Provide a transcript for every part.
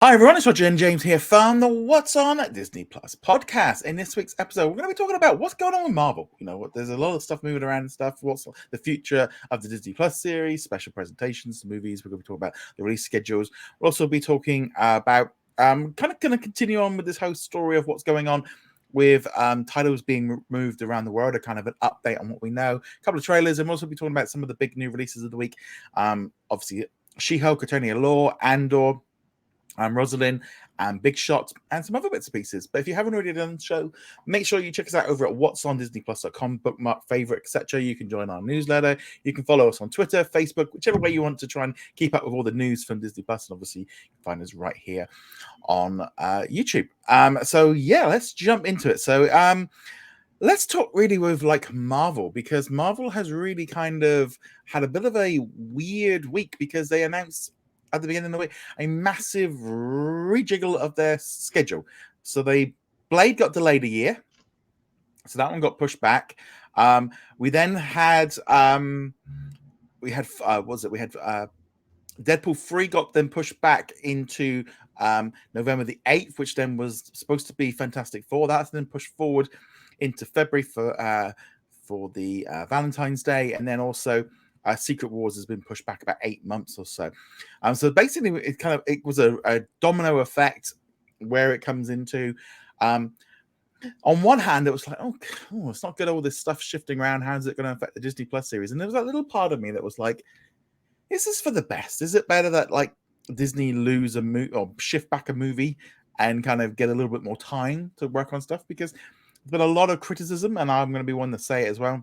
Hi everyone, it's Roger and James here from the What's On at Disney Plus podcast. In this week's episode, we're going to be talking about what's going on with Marvel. There's a lot of stuff moving around and stuff. What's the future of the Disney Plus series, special presentations, movies. We're going to be talking about the release schedules. We'll also be talking about kind of going to continue on with this whole story of what's going on with titles being moved around the world, a kind of an update on what we know, a couple of trailers, and we'll also be talking about some of the big new releases of the week. Obviously, She-Hulk, Attorney at Law, Andor, Rosaline, and Big Shot, and some other bits and pieces. But if you haven't already done the show, make sure you check us out over at whatsondisneyplus.com, bookmark, favorite, etc. You can join our newsletter. You can follow us on Twitter, Facebook, whichever way you want to try and keep up with all the news from Disney Plus. And obviously, you can find us right here on YouTube. So yeah, let's jump into it. So let's talk really with like Marvel, because Marvel has really kind of had a bit of a weird week because they announced at the beginning of the week a massive rejiggle of their schedule. So Blade got delayed a year, so that one got pushed back. We then had Deadpool 3 got then pushed back into November the 8th, which then was supposed to be Fantastic Four. That's then pushed forward into February for the Valentine's Day, and then also Secret Wars has been pushed back about 8 months or so. So basically, it was a domino effect where it comes into. On one hand, it was like, oh, it's not good, all this stuff shifting around. How's it going to affect the Disney Plus series? And there was that little part of me that was like, is this for the best? Is it better that like Disney lose a movie or shift back a movie and kind of get a little bit more time to work on stuff? Because there's been a lot of criticism, and I'm going to be one to say it as well.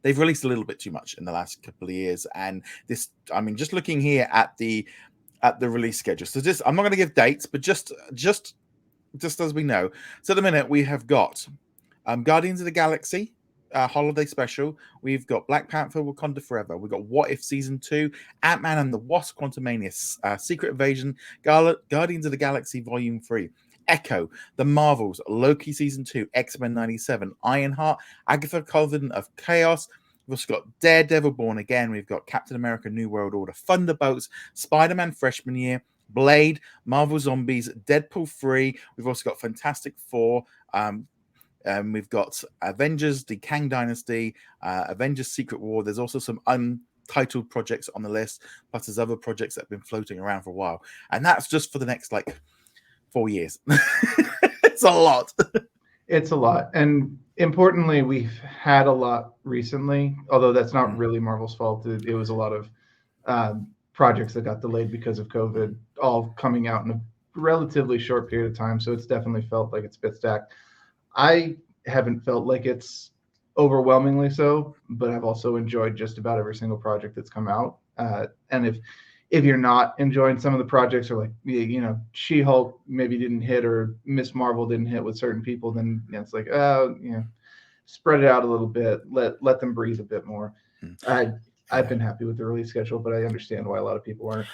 They've released a little bit too much in the last couple of years, and this, I mean, just looking here at the release schedule. So I'm not going to give dates, but just as we know. So at the minute we have got Guardians of the Galaxy holiday special. We've got Black Panther: Wakanda Forever. We've got What If Season 2, Ant-Man and the Wasp: Quantumania, Secret Invasion, Guardians of the Galaxy Volume 3. Echo, The Marvels, Loki Season 2, X-Men 97, Ironheart, Agatha Coven of Chaos. We've also got Daredevil Born Again. We've got Captain America New World Order, Thunderbolts, Spider-Man Freshman Year, Blade, Marvel Zombies, Deadpool 3. We've also got Fantastic Four. We've got Avengers, the Kang Dynasty, Avengers Secret War. There's also some untitled projects on the list, plus there's other projects that have been floating around for a while. And that's just for the next 4 years. It's a lot. It's a lot. And importantly, we've had a lot recently, although that's not really Marvel's fault. It was a lot of projects that got delayed because of COVID, all coming out in a relatively short period of time. So it's definitely felt like it's a bit stacked. I haven't felt like it's overwhelmingly so, but I've also enjoyed just about every single project that's come out. And if you're not enjoying some of the projects, or She-Hulk maybe didn't hit, or Miss Marvel didn't hit with certain people, then it's like, spread it out a little bit, let them breathe a bit more. I've been happy with the release schedule, but I understand why a lot of people aren't.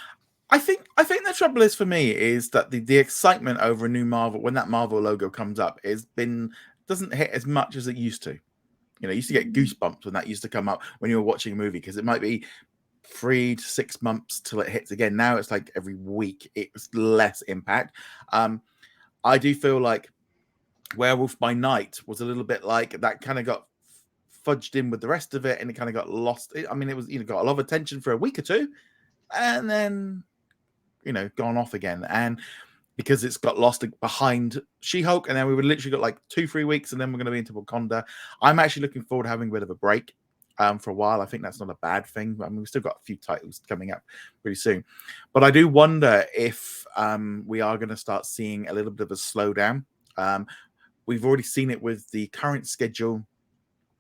I think the trouble is for me is that the excitement over a new Marvel, when that Marvel logo comes up, doesn't hit as much as it used to. You used to get goosebumps when that used to come up when you were watching a movie, because it might be 3 to 6 months till it hits again. Now it's like every week. It's less impact. I do feel like Werewolf by Night was a little bit like that, kind of got fudged in with the rest of it, and it kind of got lost. I mean, it was got a lot of attention for a week or two, and then gone off again. And because it's got lost behind She-Hulk, and then we would literally got 2-3 weeks, and then we're going to be into Wakanda. I'm actually looking forward to having a bit of a break for a while. I think that's not a bad thing. I mean, we've still got a few titles coming up pretty soon, but I do wonder if we are going to start seeing a little bit of a slowdown. We've already seen it with the current schedule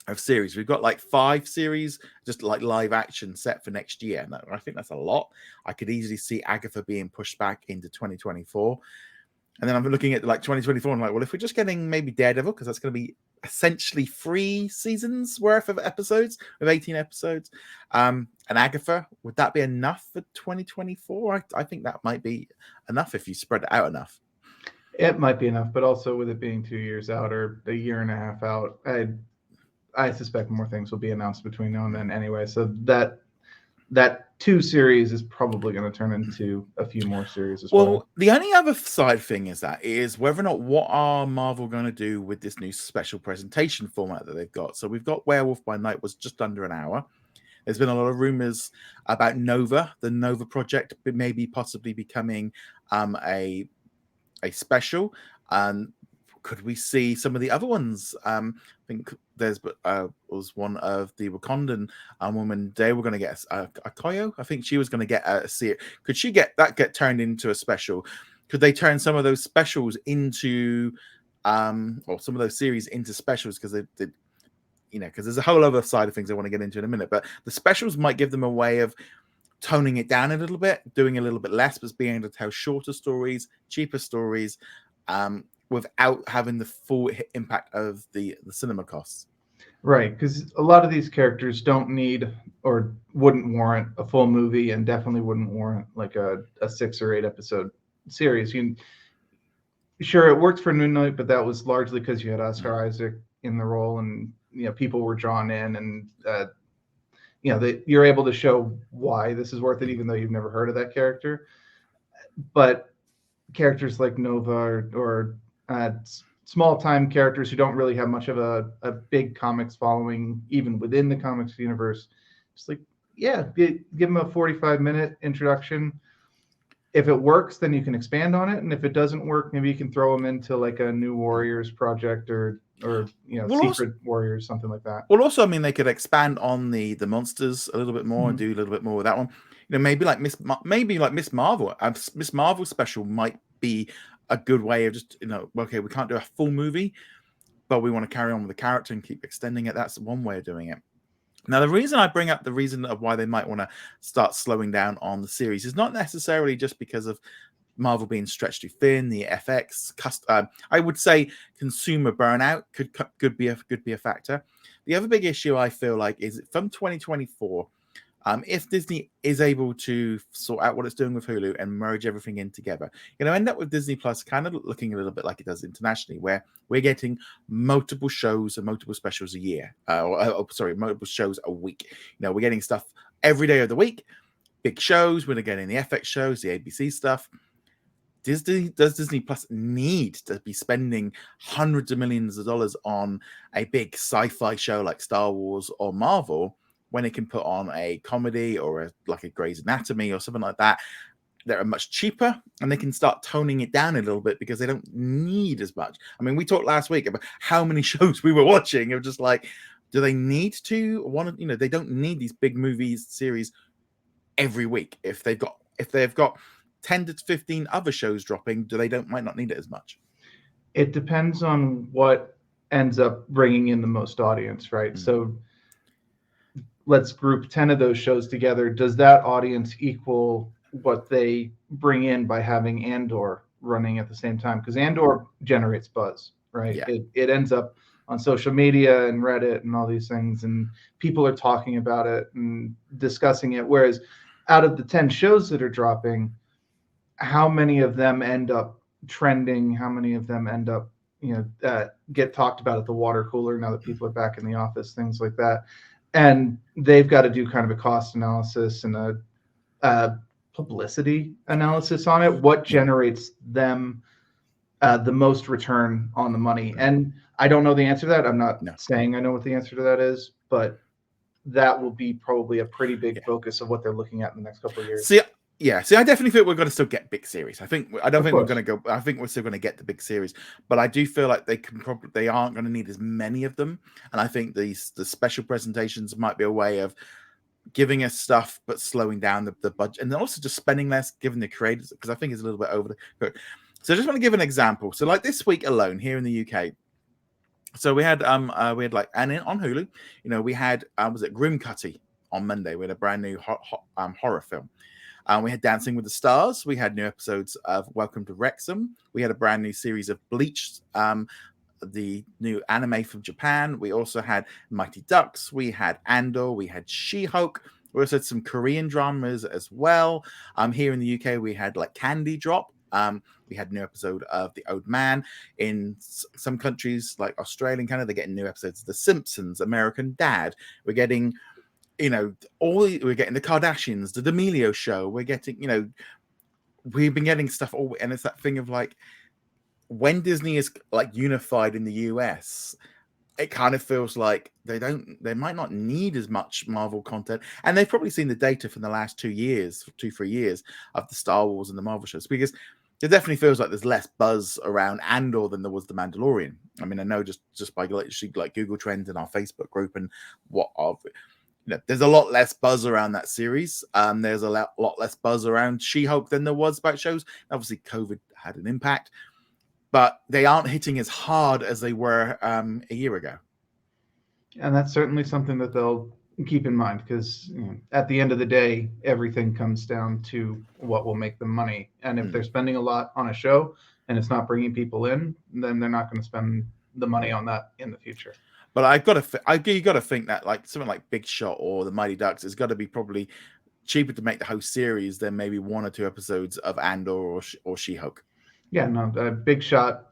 of series. We've got 5 series just live action set for next year, and I think that's a lot. I could easily see Agatha being pushed back into 2024, and then I'm looking at 2024 and well, if we're just getting maybe Daredevil, because that's going to be essentially 3 seasons worth of episodes with 18 episodes, and Agatha, would that be enough for 2024? I think that might be enough if you spread it out enough. It might be enough, but also with it being 2 years out or a year and a half out, I suspect more things will be announced between now and then anyway. So that that 2 series is probably going to turn into a few more series as Well, the only other side thing is whether or not what are Marvel going to do with this new special presentation format that they've got. So we've got Werewolf by Night was just under an hour. There's been a lot of rumors about Nova, the Nova project, maybe possibly becoming a special. Could we see some of the other ones? I think there's was one of the Wakandan woman. They were going to get a Koyo. I think she was going to get a see it. Could she get turned into a special? Could they turn some of those specials into, or some of those series into specials? Because they because there's a whole other side of things I want to get into in a minute. But the specials might give them a way of toning it down a little bit, doing a little bit less, but being able to tell shorter stories, cheaper stories, without having the full impact of the cinema costs. Right, because a lot of these characters don't need or wouldn't warrant a full movie, and definitely wouldn't warrant like a 6 or 8 episode series. Sure, it worked for Moon Knight, but that was largely because you had Oscar Isaac in the role, and people were drawn in, and you're able to show why this is worth it, even though you've never heard of that character. But characters like Nova or small time characters who don't really have much of a big comics following, even within the comics universe, just like, give them a 45-minute introduction. If it works, then you can expand on it, and if it doesn't work, maybe you can throw them into like a New Warriors project or Secret Warriors, something like that. Well, also, I mean, they could expand on the monsters a little bit more, and do a little bit more with that one. Maybe like Miss Marvel. Miss Marvel special might be a good way of just okay, we can't do a full movie, but we want to carry on with the character and keep extending it. That's one way of doing it. Now, the reason I bring up the reason of why they might want to start slowing down on the series is not necessarily just because of Marvel being stretched too thin, the FX. I would say consumer burnout could be a factor. The other big issue I feel like is from 2024. If Disney is able to sort out what it's doing with Hulu and merge everything in together, end up with Disney Plus kind of looking a little bit like it does internationally, where we're getting multiple shows and multiple specials a year. Multiple shows a week. We're getting stuff every day of the week. Big shows. We're getting the FX shows, the ABC stuff. Does Disney Plus need to be spending hundreds of millions of dollars on a big sci-fi show like Star Wars or Marvel, when it can put on a comedy or like a Grey's Anatomy or something like that that are much cheaper, and they can start toning it down a little bit because they don't need as much? I mean, we talked last week about how many shows we were watching. It was just like, do they need to they don't need these big movies series every week. If they've got 10 to 15 other shows dropping, might not need it as much. It depends on what ends up bringing in the most audience, right? So let's group 10 of those shows together. Does that audience equal what they bring in by having Andor running at the same time? Because Andor generates buzz, right? Yeah. It ends up on social media and Reddit and all these things, and people are talking about it and discussing it. Whereas out of the 10 shows that are dropping, how many of them end up trending? How many of them end up, get talked about at the water cooler now that people are back in the office, things like that? And they've got to do kind of a cost analysis and a publicity analysis on it. What generates them the most return on the money? And I don't know the answer to that. I'm not saying I know what the answer to that is, but that will be probably a pretty big focus of what they're looking at in the next couple of years. See, I definitely think we're going to still get big series. I think we're still going to get the big series, but I do feel like they aren't going to need as many of them. And I think the special presentations might be a way of giving us stuff, but slowing down the budget, and then also just spending less, giving the creators, because I think it's a little bit over the. So I just want to give an example. So like this week alone here in the UK. So we had and on Hulu, we had was it Grimcutty on Monday? We had a brand new horror film. We had Dancing with the Stars. We had new episodes of Welcome to Wrexham. We had a brand new series of Bleach, the new anime from Japan. We also had Mighty Ducks. We had Andor. We had She-Hulk. We also had some Korean dramas as well. Here in the UK, we had like Candy Drop. We had a new episode of The Old Man. In some countries like Australia and Canada, they're getting new episodes of The Simpsons, American Dad. We're getting we're getting the Kardashians, the D'Amelio show. We're getting, we've been getting stuff all, and it's that thing of like when Disney is like unified in the US, it kind of feels like they might not need as much Marvel content, and they've probably seen the data from the last 3 years of the Star Wars and the Marvel shows, because it definitely feels like there's less buzz around Andor than there was the Mandalorian. I mean, I know just by literally like Google Trends in our Facebook group and there's a lot less buzz around that series. There's a lot less buzz around She-Hulk than there was about shows. Obviously, COVID had an impact, but they aren't hitting as hard as they were a year ago. And that's certainly something that they'll keep in mind, because at the end of the day, everything comes down to what will make them money. And if they're spending a lot on a show and it's not bringing people in, then they're not going to spend the money on that in the future. But you got to think that like something like Big Shot or the Mighty Ducks has got to be probably cheaper to make the whole series than maybe 1 or 2 episodes of Andor or She-Hulk. Yeah, no, Big Shot,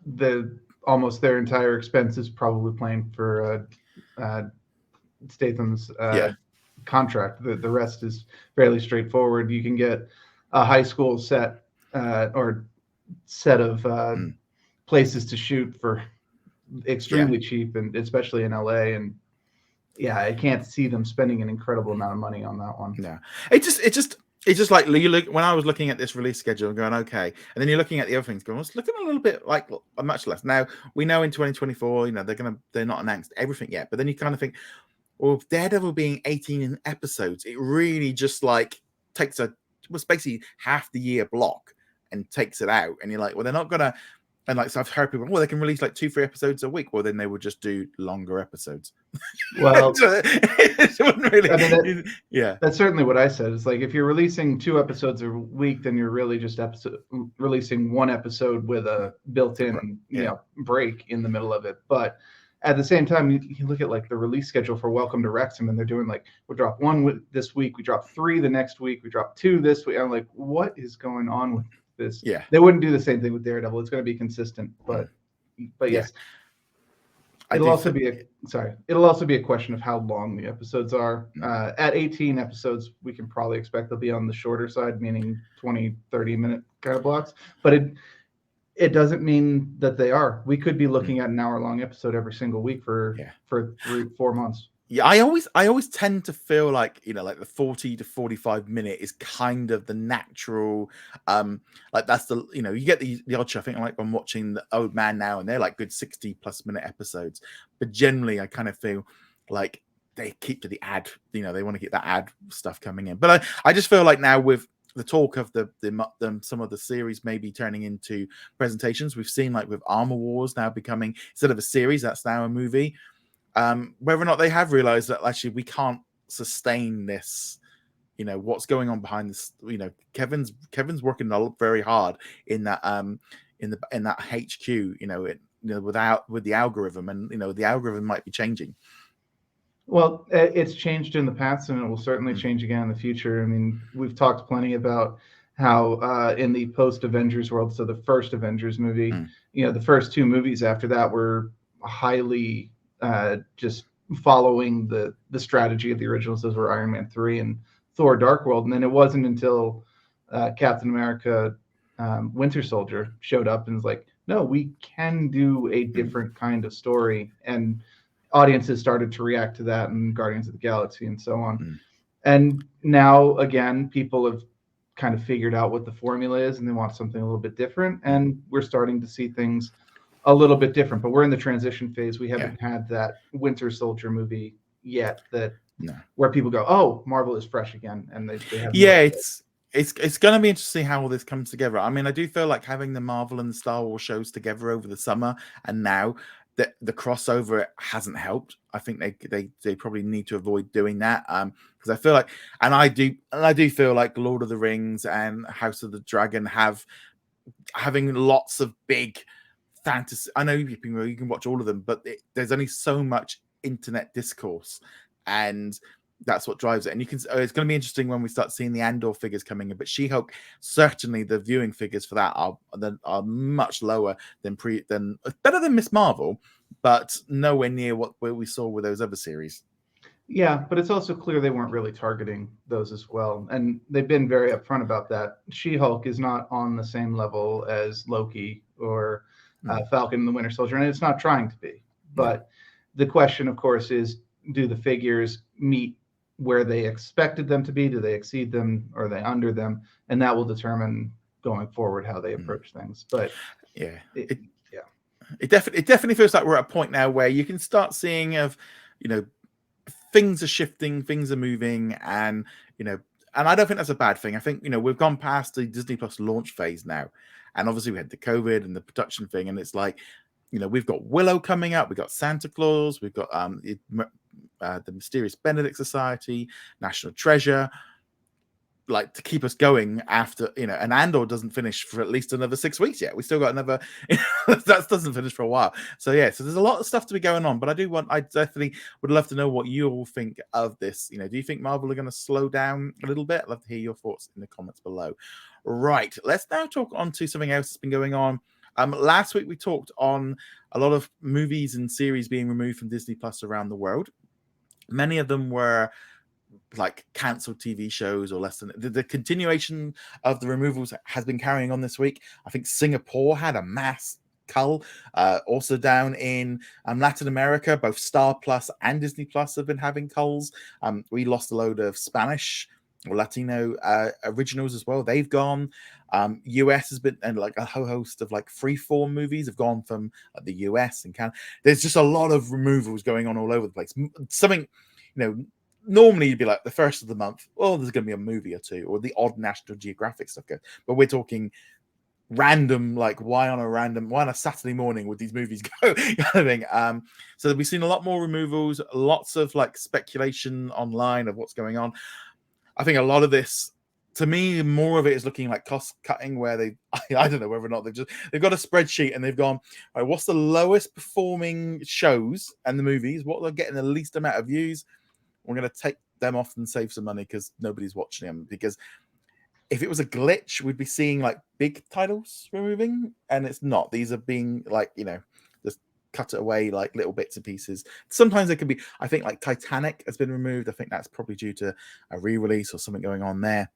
almost their entire expense is probably playing for Statham's contract. The rest is fairly straightforward. You can get a high school set or set of places to shoot for extremely cheap, and especially in LA. And I can't see them spending an incredible amount of money on that one. Yeah, it's just like you look, when I was looking at this release schedule and going, okay, and then you're looking at the other things going, it's looking a little bit like much less. Now we know in 2024, they're not announced everything yet, but then you kind of think, well, with Daredevil being 18 episodes, it really just like takes basically half the year block and takes it out, and you're like, well, they're not gonna. And like, so I've heard people, they can release like 2-3 episodes a week. Well, then they would just do longer episodes. Well, it wouldn't really. That's certainly what I said. It's like, if you're releasing 2 episodes a week, then you're really just releasing 1 episode with a built-in break in the middle of it. But at the same time, you look at like the release schedule for Welcome to Wrexham, and they're doing like, we'll drop 1 this week, we drop 3 the next week, we drop 2 this week. I'm like, what is going on with this? Yeah, they wouldn't do the same thing with Daredevil. It's going to be consistent, but yes, it'll also be a question of how long the episodes are. At 18 episodes, we can probably expect they'll be on the shorter side, meaning 20-30 minute kind of blocks, but it doesn't mean that they are. We could be looking at an hour-long episode every single week for 3-4 months. Yeah, I always tend to feel like, like the 40 to 45 minute is kind of the natural, like that's the, you get the odd show. I think like I'm watching The Old Man now, and they're like good 60+ minute episodes. But generally, I kind of feel like they keep to the ad, they want to get that ad stuff coming in. But I just feel like now with the talk of some of the series maybe turning into presentations, we've seen like with Armor Wars now becoming, instead of a series, that's now a movie. Whether or not they have realized that actually we can't sustain this, what's going on behind this. Kevin's working very hard in that in that HQ, with the algorithm, and the algorithm might be changing. Well, it's changed in the past, and it will certainly change again in the future. I mean, we've talked plenty about how in the post-Avengers world, so the first Avengers movie, the first 2 movies after that were highly just following the strategy of the originals. Those were Iron Man 3 and Thor: Dark World. And then it wasn't until Captain America Winter Soldier showed up and was like, no, we can do a different kind of story. And audiences started to react to that, and Guardians of the Galaxy and so on. And now, again, people have kind of figured out what the formula is, and they want something a little bit different. And we're starting to see things a little bit different, but we're in the transition phase. We haven't had that Winter Soldier movie yet where people go, oh, Marvel is fresh again, and they have it's going to be interesting how all this comes together. I mean, I do feel like having the Marvel and the Star Wars shows together over the summer, and now the crossover hasn't helped. I think they probably need to avoid doing that, because I feel like, and I do feel like Lord of the Rings and House of the Dragon having lots of big fantasy. I know you can watch all of them, but there's only so much internet discourse, and that's what drives it. And it's going to be interesting when we start seeing the Andor figures coming in. But She-Hulk, certainly the viewing figures for that are much lower than better than Miss Marvel, but nowhere near what we saw with those other series. Yeah, but it's also clear they weren't really targeting those as well. And they've been very upfront about that. She-Hulk is not on the same level as Loki or Falcon and the Winter Soldier, and it's not trying to be. But the question, of course, is do the figures meet where they expected them to be? Do they exceed them or are they under them? And that will determine going forward how they approach things. But yeah, it, it definitely feels like we're at a point now where you can start seeing of, you know, things are shifting, things are moving, and you know, and I don't think that's a bad thing. I think, you know, we've gone past the Disney Plus launch phase now, and obviously we had the COVID and the production thing, and it's like, you know, we've got Willow coming up, we've got Santa Claus, we've got the Mysterious Benedict Society, National Treasure, like to keep us going after, you know, and Andor doesn't finish for at least another 6 weeks yet. We still got another that doesn't finish for a while. So yeah, so there's a lot of stuff to be going on, but I definitely would love to know what you all think of this. You know, do you think Marvel are going to slow down a little bit? I'd love to hear your thoughts in the comments below. Right, let's now talk on to something else that's been going on. Last week we talked on a lot of movies and series being removed from Disney Plus around the world. Many of them were like cancelled TV shows or less than the continuation of the removals has been carrying on this week. I think Singapore had a mass cull. Also down in Latin America, both Star Plus and Disney Plus have been having culls. We lost a load of Spanish or Latino originals as well. They've gone. US has been, and like a whole host of like freeform movies have gone from the US and Canada. There's just a lot of removals going on all over the place. Something, you know, normally you'd be like the first of the month, well, there's going to be a movie or two, or the odd National Geographic stuff goes. But we're talking random, like why on a Saturday morning would these movies go? Kind of thing. So we've seen a lot more removals, lots of like speculation online of what's going on. I think a lot of this, to me, more of it is looking like cost cutting, where I don't know whether or not they've got a spreadsheet and they've gone, all right, what's the lowest performing shows and the movies? What are getting the least amount of views? We're going to take them off and save some money because nobody's watching them. Because if it was a glitch, we'd be seeing like big titles removing, and it's not. These are being like, you know, just cut it away like little bits and pieces. Sometimes it can be, I think like Titanic has been removed. I think that's probably due to a re-release or something going on there.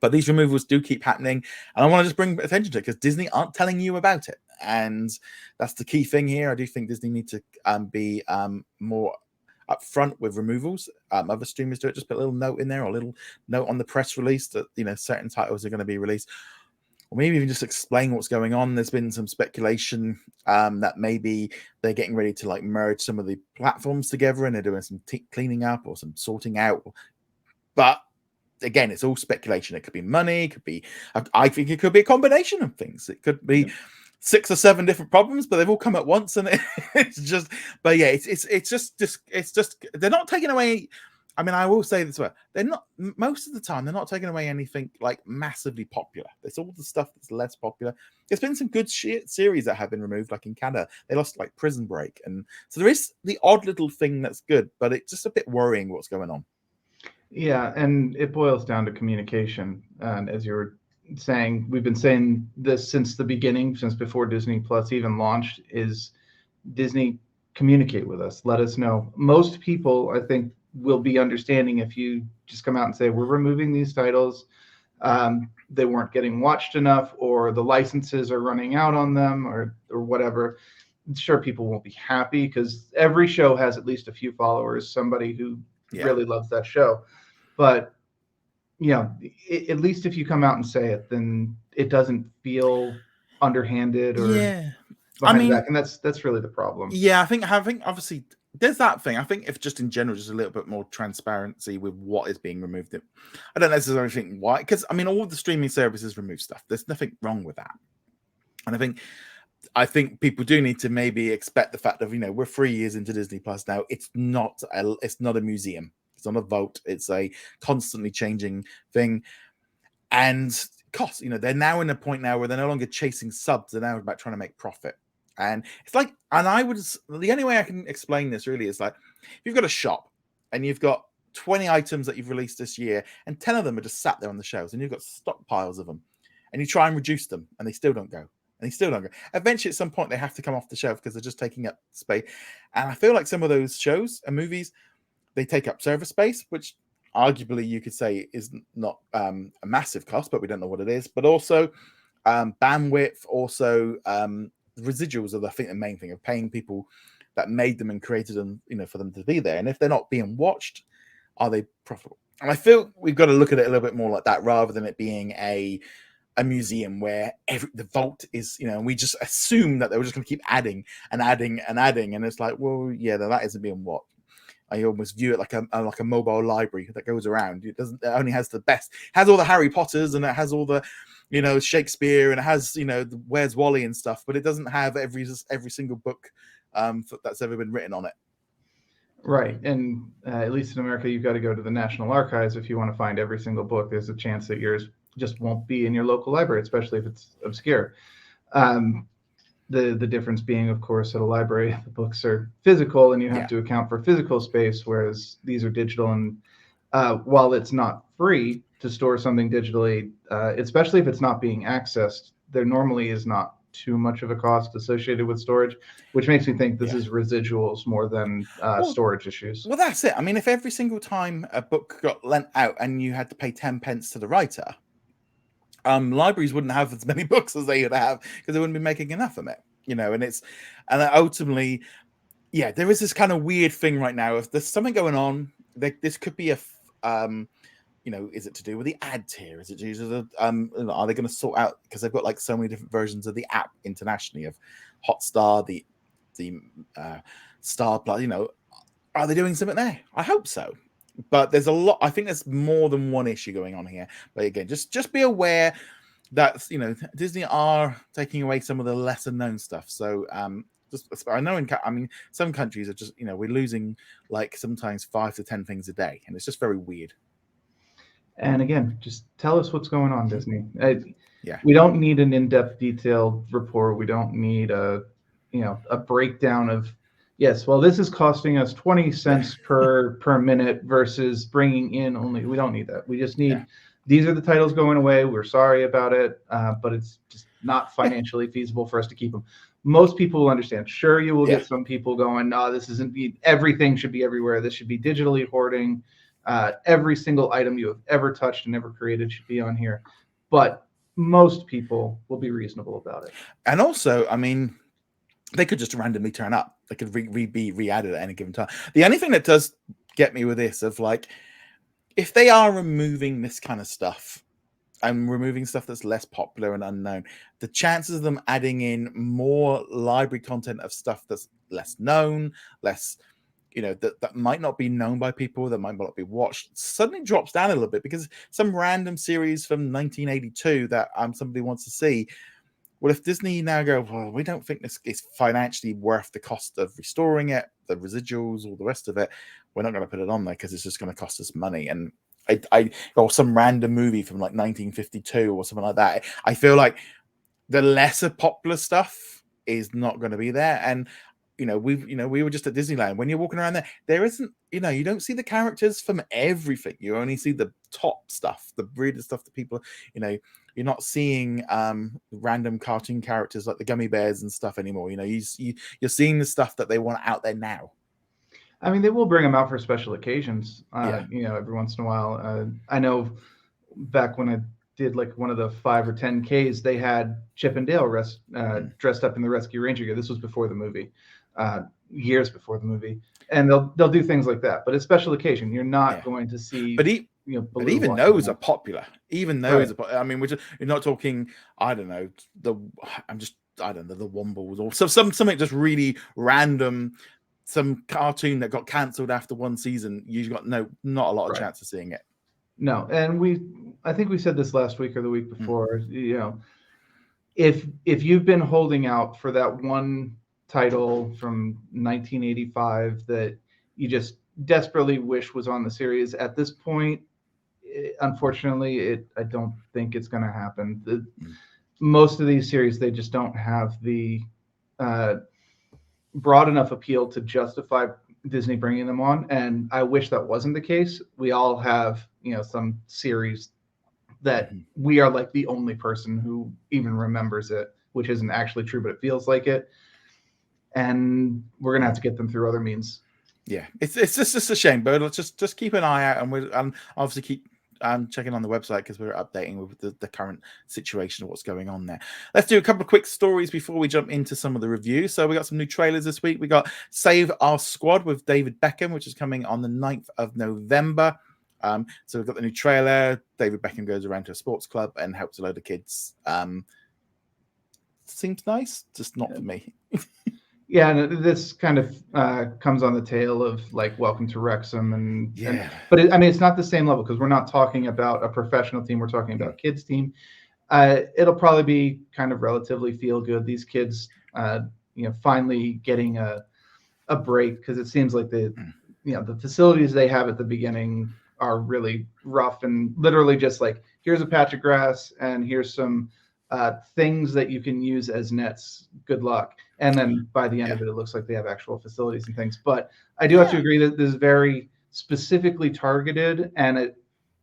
But these removals do keep happening, and I want to just bring attention to it because Disney aren't telling you about it, and that's the key thing here. I do think Disney need to be more upfront with removals. Other streamers do it. Just put a little note in there or a little note on the press release that, you know, certain titles are going to be released, or maybe even just explain what's going on. There's been some speculation that maybe they're getting ready to like merge some of the platforms together and they're doing some cleaning up or some sorting out. But again, it's all speculation. It could be money. It could be. I think it could be a combination of things. It could be 6 or 7 different problems, but they've all come at once, and it's just. But yeah, it's just they're not taking away. I mean, I will say this: they're not, most of the time they're not taking away anything like massively popular. It's all the stuff that's less popular. There's been some good series that have been removed, like in Canada, they lost like Prison Break, and so there is the odd little thing that's good, but it's just a bit worrying what's going on. Yeah, and it boils down to communication. And as you were saying, we've been saying this since the beginning, since before Disney Plus even launched, is Disney communicate with us. Let us know. Most people, I think, will be understanding if you just come out and say, we're removing these titles. They weren't getting watched enough, or the licenses are running out on them, or whatever. Sure, people won't be happy because every show has at least a few followers, somebody who really loves that show. But you know, at least if you come out and say it, then it doesn't feel underhanded or behind the back, and that's really the problem. Yeah, I think obviously there's that thing. I think if just in general, just a little bit more transparency with what is being removed. I don't necessarily think why, because I mean, all of the streaming services remove stuff. There's nothing wrong with that, and I think people do need to maybe expect the fact of, you know, we're 3 years into Disney Plus now. It's not a museum. It's not a vault. It's a constantly changing thing. And cost, you know, they're now in a point now where they're no longer chasing subs. They're now about trying to make profit. And it's like, the only way I can explain this really is like, if you've got a shop and you've got 20 items that you've released this year and 10 of them are just sat there on the shelves and you've got stockpiles of them and you try and reduce them and they still don't go. And they still don't go. Eventually, at some point, they have to come off the shelf because they're just taking up space. And I feel like some of those shows and movies, they take up server space, which arguably you could say is not a massive cost, but we don't know what it is. But also bandwidth, also residuals are, I think, the main thing of paying people that made them and created them, for them to be there. And if they're not being watched, are they profitable? And I feel we've got to look at it a little bit more like that, rather than it being a museum where the vault is, and we just assume that they were just going to keep adding and adding and adding, and it's like, well, yeah, that isn't being watched. I almost view it like a mobile library that goes around. It only has the best, has all the Harry Potters, and it has all the, Shakespeare, and it has, the Where's Wally and stuff, but it doesn't have every single book that's ever been written on it. Right. And at least in America, you've got to go to the National Archives if you want to find every single book. There's a chance that yours just won't be in your local library, especially if it's obscure. The difference being, of course, at a library, the books are physical and you have to account for physical space, whereas these are digital. And while it's not free to store something digitally, especially if it's not being accessed, there normally is not too much of a cost associated with storage, which makes me think this is residuals more than storage issues. Well, that's it. I mean, if every single time a book got lent out and you had to pay 10 pence to the writer, libraries wouldn't have as many books as they would have, because they wouldn't be making enough of it, and ultimately, there is this kind of weird thing right now. If there's something going on, this could be a, is it to do with the ad tier? Is it due to the, are they going to sort out, because they've got like so many different versions of the app internationally, of Hotstar, the Star Plus, are they doing something there? I hope so. But there's a lot. I think there's more than one issue going on here. But again, just be aware that Disney are taking away some of the lesser known stuff. So I know some countries are just we're losing like sometimes 5 to 10 things a day, and it's just very weird. And again, just tell us what's going on, Disney. We don't need an in-depth, detailed report. We don't need a breakdown of, yes, well, this is costing us 20 cents per minute versus bringing in only. We don't need that. We just need, these are the titles going away. We're sorry about it, but it's just not financially feasible for us to keep them. Most people will understand. Sure, you will get some people going, no, this isn't, everything should be everywhere. This should be digitally hoarding. Every single item you have ever touched and ever created should be on here. But most people will be reasonable about it. And also, I mean, they could just randomly turn up. They could be re-added at any given time. The only thing that does get me with this of like, if they are removing this kind of stuff and removing stuff that's less popular and unknown, the chances of them adding in more library content of stuff that's less known, less, that might not be known by people, that might not be watched, suddenly drops down a little bit, because some random series from 1982 that somebody wants to see, well, if Disney now go, well, we don't think this is financially worth the cost of restoring it, the residuals, all the rest of it, we're not going to put it on there because it's just going to cost us money. And or some random movie from like 1952 or something like that. I feel like the lesser popular stuff is not going to be there. And we were just at Disneyland. When you're walking around there isn't, you don't see the characters from everything. You only see the top stuff, the weirdest stuff that people, you're not seeing random cartoon characters like the gummy bears and stuff anymore. You're seeing the stuff that they want out there now. I mean, they will bring them out for special occasions, every once in a while. I know back when I did like one of the 5 or 10Ks, they had Chip and Dale dressed up in the Rescue Ranger gear. This was before the movie, years before the movie. And they'll do things like that. But it's special occasion. You're not going to see... But even those are popular. Even those are. I mean, you're not talking. I don't know. The Wombles or something just really random. Some cartoon that got cancelled after one season. You've got not a lot of chance of seeing it. No, and I think we said this last week or the week before. If you've been holding out for that one title from 1985 that you just desperately wish was on the series, at this point, unfortunately, I don't think it's going to happen. Most of these series, they just don't have the broad enough appeal to justify Disney bringing them on. And I wish that wasn't the case. We all have, some series that we are like the only person who even remembers it, which isn't actually true, but it feels like it. And we're going to have to get them through other means. Yeah, it's just a shame, but let's just keep an eye out, and we'll obviously keep checking on the website because we're updating with the current situation of what's going on there. Let's do a couple of quick stories before we jump into some of the reviews. So we got some new trailers this week. We got Save Our Squad with David Beckham, which is coming on the 9th of November. So we've got the new trailer. David Beckham goes around to a sports club and helps a load of kids. Seems nice, just not for me. Yeah, and this kind of comes on the tail of like Welcome to Wrexham, but it's not the same level because we're not talking about a professional team. We're talking about kids team. It'll probably be kind of relatively feel good. These kids, finally getting a break because it seems like the facilities they have at the beginning are really rough and literally just like here's a patch of grass and here's some things that you can use as nets. Good luck. And then by the end of it, it looks like they have actual facilities and things. But I do have to agree that this is very specifically targeted. And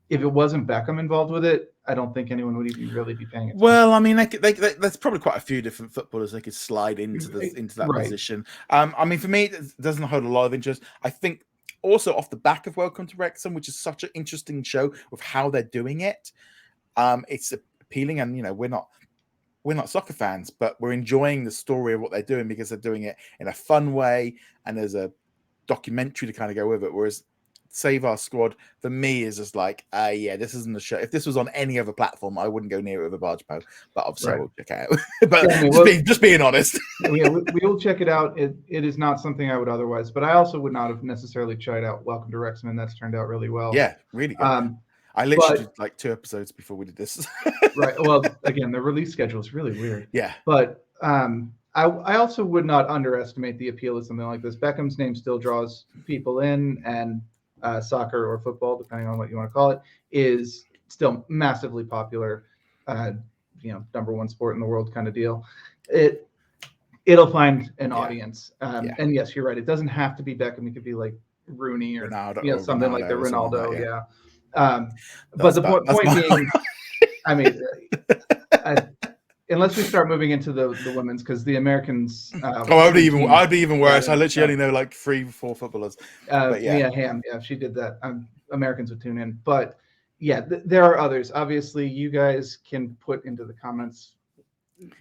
if it wasn't Beckham involved with it, I don't think anyone would even really be paying attention. Well, I mean, there's probably quite a few different footballers they could slide into that position. I mean, for me, it doesn't hold a lot of interest. I think also off the back of Welcome to Wrexham, which is such an interesting show with how they're doing it, it's appealing. And we're not soccer fans, but we're enjoying the story of what they're doing because they're doing it in a fun way, and there's a documentary to kind of go with it. Whereas Save Our Squad for me is just like, this isn't a show. If this was on any other platform, I wouldn't go near it with a barge pole. But obviously, I will check it out. But just being honest, we will check it out. It is not something I would otherwise, but I also would not have necessarily tried out Welcome to Wrexham, and that's turned out really well. Yeah, really good. I literally did like 2 episodes before we did this. Right. Well, again, the release schedule is really weird. Yeah. But I also would not underestimate the appeal of something like this. Beckham's name still draws people in, and soccer or football, depending on what you want to call it, is still massively popular. Number one sport in the world kind of deal. It'll find an audience. And yes, you're right. It doesn't have to be Beckham. It could be like Rooney or Ronaldo, something like the Ronaldo. But the point being, I mean, unless we start moving into the women's, because the Americans. I'd be even worse. I literally only know like 3-4 footballers. Mia Hamm, if she did that, Americans would tune in. But there are others. Obviously, you guys can put into the comments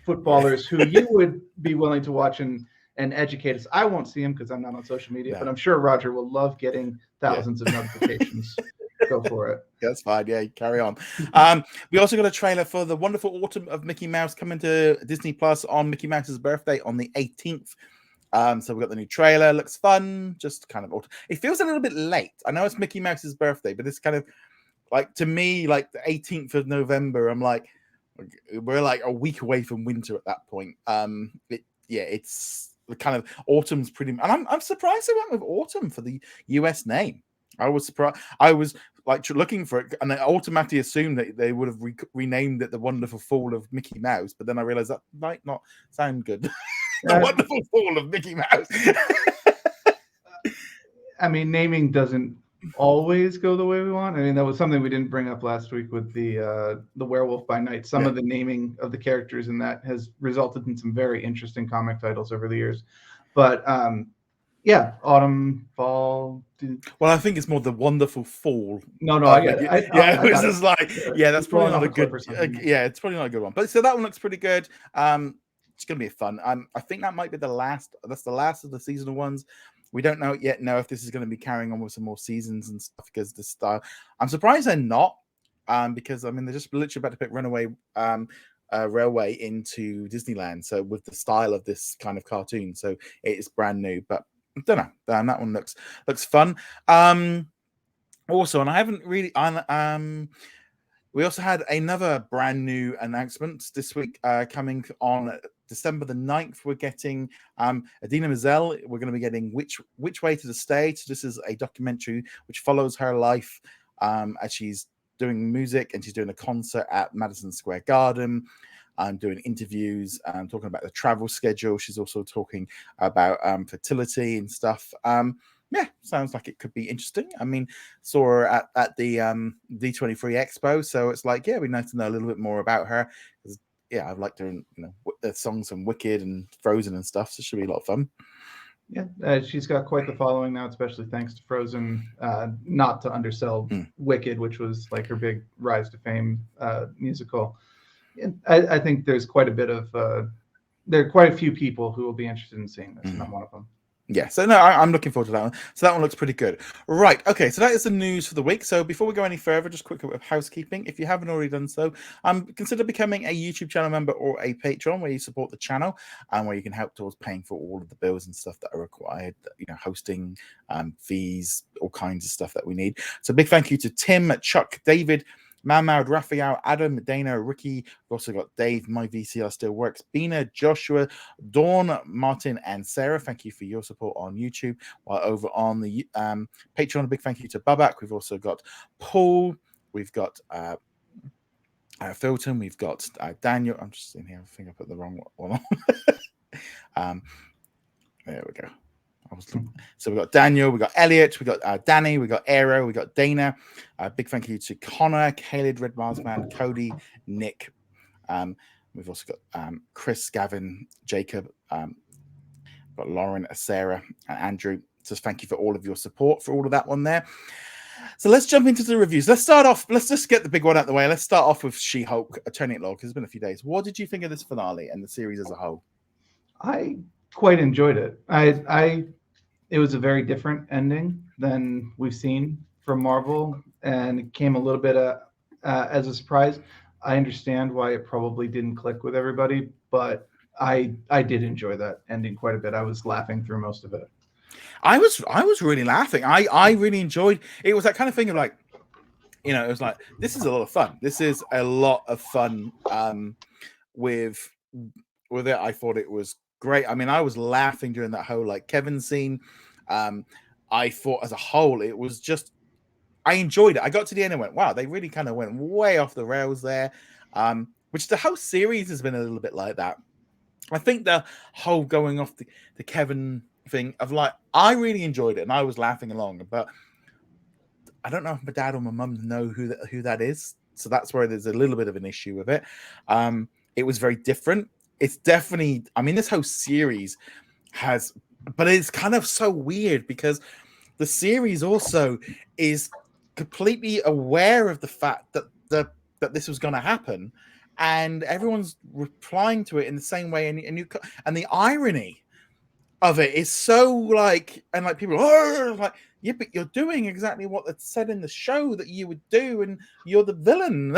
footballers who you would be willing to watch and educate us. I won't see them because I'm not on social media, but I'm sure Roger will love getting thousands of notifications. Go for it. That's fine. Yeah, carry on. We also got a trailer for the Wonderful Autumn of Mickey Mouse coming to Disney Plus on Mickey Mouse's birthday on the 18th. So we got the new trailer. Looks fun. Just kind of autumn. It feels a little bit late. I know it's Mickey Mouse's birthday, but it's kind of like, to me, like the 18th of November. I'm like, we're like a week away from winter at that point. It's the kind of autumn's pretty. And I'm surprised they went with autumn for the US name. I was surprised. I was like looking for it, and I automatically assumed that they would have renamed it the Wonderful Fall of Mickey Mouse. But then I realized that might not sound good. The Wonderful Fall of Mickey Mouse. I mean, naming doesn't always go the way we want. I mean, that was something we didn't bring up last week with the Werewolf by Night. Some of the naming of the characters in that has resulted in some very interesting comic titles over the years. But autumn, fall. Well, I think it's more the Wonderful Fall. No, I get it. It's just like, that's probably not a good. It's probably not a good one. But so that one looks pretty good. It's gonna be fun. I think that might be the last. That's the last of the seasonal ones. We don't know yet. Know if this is going to be carrying on with some more seasons and stuff because the style. I'm surprised they're not. Because I mean they're just literally about to put Runaway Railway into Disneyland. So with the style of this kind of cartoon, so it is brand new. But I don't know. That one looks fun. Also, and I haven't really. We also had another brand new announcement this week coming on December the 9th. We're getting Adina Menzel. We're going to be getting Which Way to the Stage. This is a documentary which follows her life as she's doing music and she's doing a concert at Madison Square Garden. Doing interviews, talking about the travel schedule. She's also talking about fertility and stuff. Sounds like it could be interesting. I mean, saw her at the D23 Expo, so it's like, it'd be nice to know a little bit more about her. I've liked her in the songs from Wicked and Frozen and stuff, so it should be a lot of fun. Yeah, she's got quite the following now, especially thanks to Frozen. Not to undersell Mm. Wicked, which was like her big rise to fame musical. And I think there's quite a bit of there are quite a few people who will be interested in seeing this, and I'm one of them. Yeah, so no, I'm looking forward to that one. So that one looks pretty good. Right, okay, so that is the news for the week. So before we go any further, just quick bit of housekeeping. If you haven't already done so, consider becoming a YouTube channel member or a patron where you support the channel and where you can help towards paying for all of the bills and stuff that are required, hosting, fees, all kinds of stuff that we need. So big thank you to Tim, Chuck, David, Mahmoud, Raphael, Adam, Dana, Ricky. We've also got Dave, My VCR Still Works, Bina, Joshua, Dawn, Martin, and Sarah. Thank you for your support on YouTube. While over on the Patreon, a big thank you to Babak. We've also got Paul. We've got Filton. We've got Daniel. I'm just in here. I think I put the wrong one on. There we go. So we've got Daniel, we've got Elliot, we've got Danny, we've got Aero, we've got Dana. Big thank you to Connor, Caleb, Red Mars Man, Cody, Nick. We've also got Chris, Gavin, Jacob, got Lauren, Sarah, and Andrew. So thank you for all of your support for all of that one there. So let's jump into the reviews. Let's start off. Let's just get the big one out of the way. Let's start off with She-Hulk, Attorney at Law, because it's been a few days. What did you think of this finale and the series as a whole? I quite enjoyed it. It was a very different ending than we've seen from Marvel, and it came a little bit as a surprise. I understand why it probably didn't click with everybody, but I did enjoy that ending quite a bit. I was laughing through most of it. I was really laughing. I really enjoyed it. Was that kind of thing of like, it was like, this is a lot of fun. This is a lot of fun with it. I thought it was great. I mean, I was laughing during that whole like Kevin scene. I thought as a whole it was just, I enjoyed it. I got to the end and went, wow, they really kind of went way off the rails there. Which the whole series has been a little bit like that. I think the whole going off the Kevin thing of like, I really enjoyed it and I was laughing along, but I don't know if my dad or my mum know who that is. So that's where there's a little bit of an issue with it. It was very different. It's definitely, I mean, this whole series has, but it's kind of so weird because the series also is completely aware of the fact that that this was going to happen, and everyone's replying to it in the same way, and the irony of it is so like, and like people are like, yeah, but you're doing exactly what it said in the show that you would do, and you're the villain.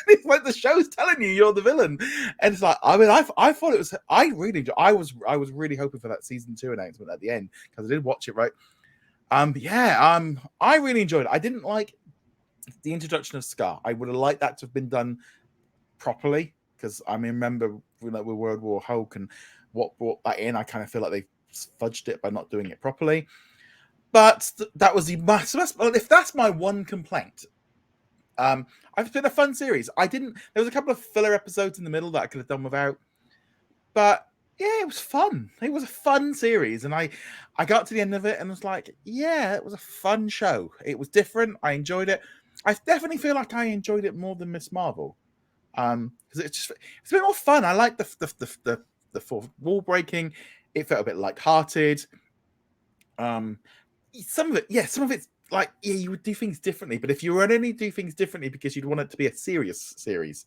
It's like the show's telling you you're the villain, and it's like, I mean, I thought it was, I was really hoping for that season 2 announcement at the end because I did watch it, right? But yeah, I really enjoyed it. I didn't like the introduction of Scar. I would have liked that to have been done properly because I mean, remember with World War Hulk and what brought that in. I kind of feel like they fudged it by not doing it properly. But that was if that's my one complaint. It's been a fun series. There was a couple of filler episodes in the middle that I could have done without, but yeah, it was fun. It was a fun series, and I got to the end of it and was like, yeah, it was a fun show. It was different. I enjoyed it. I definitely feel like I enjoyed it more than Miss Marvel, because it's a bit more fun. I like the fourth wall breaking. It felt a bit lighthearted. Some of it's like, yeah, you would do things differently, but if you would only do things differently because you'd want it to be a serious series,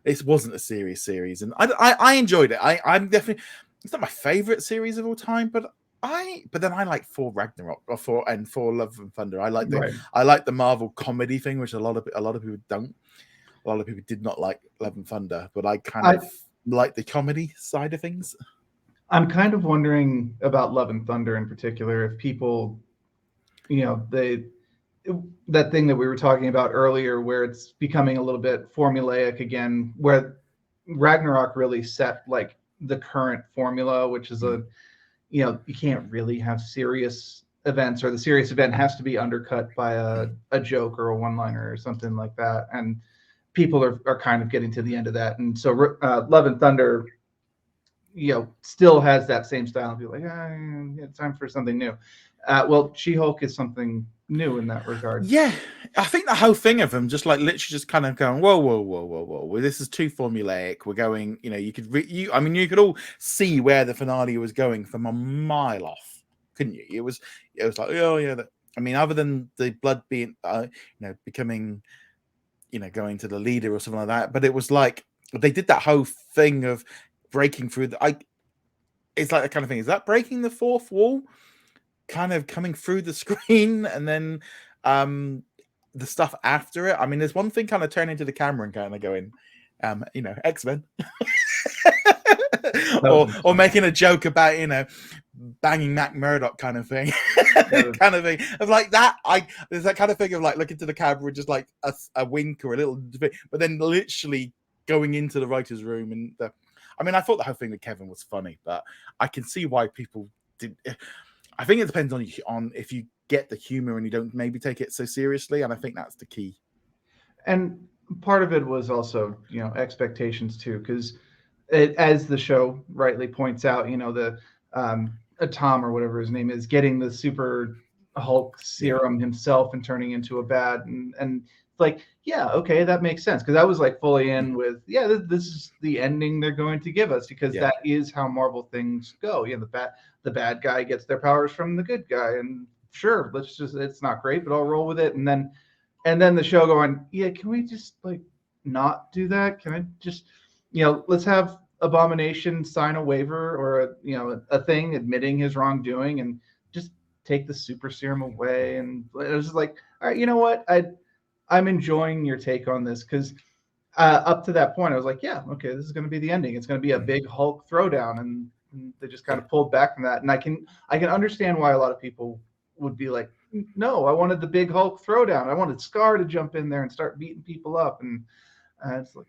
this wasn't a serious series, and I enjoyed it. I'm definitely, it's not my favorite series of all time, but then I like Thor Ragnarok or Thor Love and Thunder. I like the Marvel comedy thing, which a lot of people don't. A lot of people did not like Love and Thunder, but I kind of like the comedy side of things. I'm kind of wondering about Love and Thunder in particular, if people, that thing that we were talking about earlier, where it's becoming a little bit formulaic again, where Ragnarok really set like the current formula, which is you can't really have serious events, or the serious event has to be undercut by a joke or a one-liner or something like that. And people are kind of getting to the end of that. And so Love and Thunder, still has that same style and be like, it's time for something new. Well, She-Hulk is something new in that regard. Yeah, I think the whole thing of them just like literally just kind of going, whoa, this is too formulaic. We're going, you could all see where the finale was going from a mile off. couldn't you? It was like, oh yeah. I mean, other than the blood being, becoming, going to the leader or something like that. But it was like they did that whole thing of breaking through it's like that kind of thing. Is that breaking the fourth wall? Kind of coming through the screen, and then the stuff after it. I mean, there's one thing kind of turning to the camera and kind of going, X-Men. or making a joke about banging Mac Murdock kind of thing. Kind of thing of like that. There's that kind of thing of like looking to the camera just like a wink or a little bit, but then literally going into the writer's room. And I thought the whole thing with Kevin was funny, but I can see why people did. I think it depends on if you get the humor and you don't maybe take it so seriously, and I think that's the key. And part of it was also expectations too, because as the show rightly points out, the Tom or whatever his name is getting the super Hulk serum himself and turning into a bat, and like, yeah, okay, that makes sense, because I was like fully in with this is the ending they're going to give us, because that is how Marvel things go. The bad guy gets their powers from the good guy, and sure, it's not great, but I'll roll with it. And then the show going, can we just like not do that? Can I just let's have Abomination sign a waiver or a thing admitting his wrongdoing, and just take the super serum away. And it was just like, all right, you know what, I'm enjoying your take on this, because up to that point I was like, okay, this is going to be the ending. It's going to be a big Hulk throwdown, and they just kind of pulled back from that. And I can understand why a lot of people would be like, no, I wanted the big Hulk throwdown. I wanted Scar to jump in there and start beating people up. And it's like,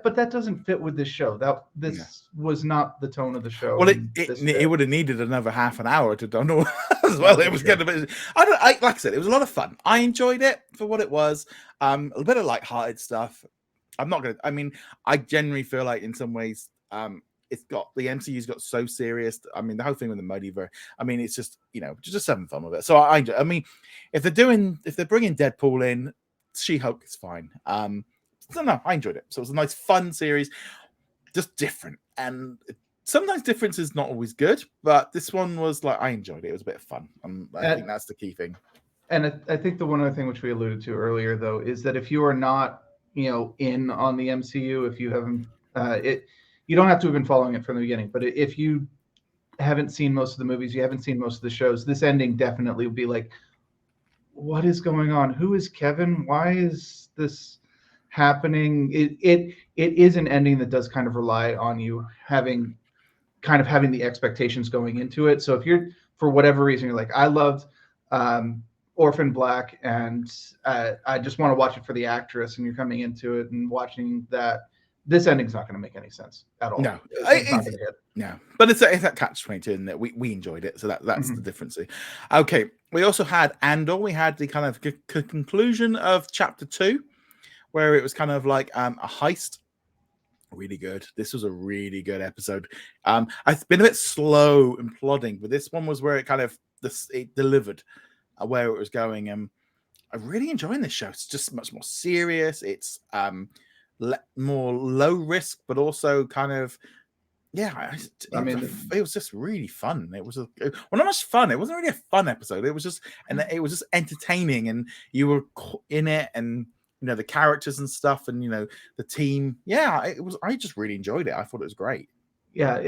but that doesn't fit with this show. This was not the tone of the show. Well, it would have needed another half an hour to done all as well. It was going to be. Like I said, it was a lot of fun. I enjoyed it for what it was. A bit of light-hearted stuff. I'm not gonna. I mean, I generally feel like in some ways, it's got the MCU's got so serious. I mean, the whole thing with the multiverse. I mean, it's just just having fun with it. So I mean, if they're bringing Deadpool in, She-Hulk is fine. No, I enjoyed it. So it was a nice, fun series, just different. And sometimes difference is not always good, but this one was like, I enjoyed it. It was a bit of fun. I think that's the key thing. And I think the one other thing which we alluded to earlier, though, is that if you are not, in on the MCU, if you haven't, you don't have to have been following it from the beginning, but if you haven't seen most of the movies, you haven't seen most of the shows, this ending definitely would be like, what is going on? Who is Kevin? Why is this happening? It is an ending that does kind of rely on you having the expectations going into it. So if you're, for whatever reason, you're like, I loved Orphan Black, and I just want to watch it for the actress, and you're coming into it and watching that, this ending's not going to make any sense at all. No, it's not going to hit. No, but it's that catch-22, isn't it? We enjoyed it, so that's the difference. Okay, we also had Andor. We had the kind of conclusion of chapter 2, where it was kind of like a heist. Really good. This was a really good episode. I've been a bit slow and plodding, but this one was where it kind of it delivered where it was going. I'm really enjoying this show. It's just much more serious. It's more low risk, but also kind of it was just really fun. It was not much fun. It wasn't really a fun episode. It was just entertaining, and you were in it, and the characters and stuff, and the team. It was. I just really enjoyed it. I thought it was great. Yeah,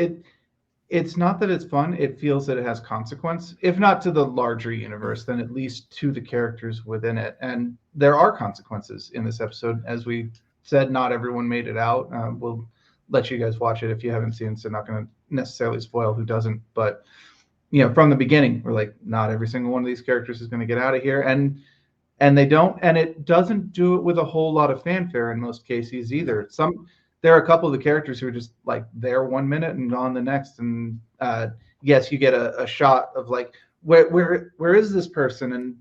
it's not that it's fun. It feels that it has consequence, if not to the larger universe, then at least to the characters within it. And there are consequences in this episode, as we said. Not everyone made it out. We'll let you guys watch it if you haven't seen it, so not going to necessarily spoil who doesn't. But from the beginning, we're like, not every single one of these characters is going to get out of here, and they don't, and it doesn't do it with a whole lot of fanfare in most cases either. There are a couple of the characters who are just like there 1 minute and gone the next, and yes, you get a shot of like, where is this person, and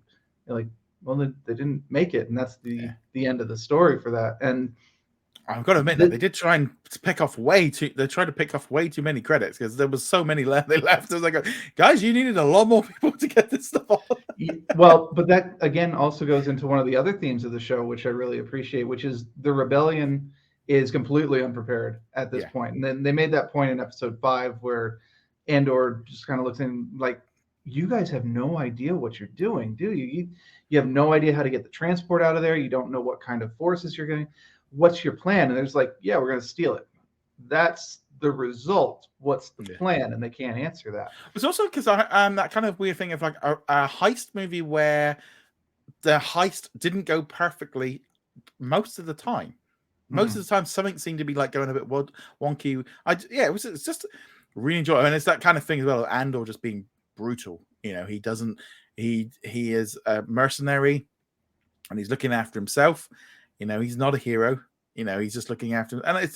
you're like, well, they didn't make it, and that's the end of the story for that. And I've got to admit that they did try and pick off way too. They tried to pick off way too many credits, because there was so many left. They left. I was like, guys, you needed a lot more people to get this stuff on. Well, but that again also goes into one of the other themes of the show, which I really appreciate, which is the rebellion is completely unprepared at this point. And then they made that point in episode 5 where Andor just kind of looks in like, you guys have no idea what you're doing, do you? You have no idea how to get the transport out of there. You don't know what kind of forces you're getting. What's your plan? And there's like, yeah, we're going to steal it. That's the result. What's the plan? And they can't answer that. It's also because that kind of weird thing of like a heist movie where the heist didn't go perfectly most of the time. Most of the time, something seemed to be like going a bit wonky. It's just really enjoyable, and it's that kind of thing as well. Andor just being brutal. He doesn't. He is a mercenary, and he's looking after himself. He's not a hero. He's just looking after him, and and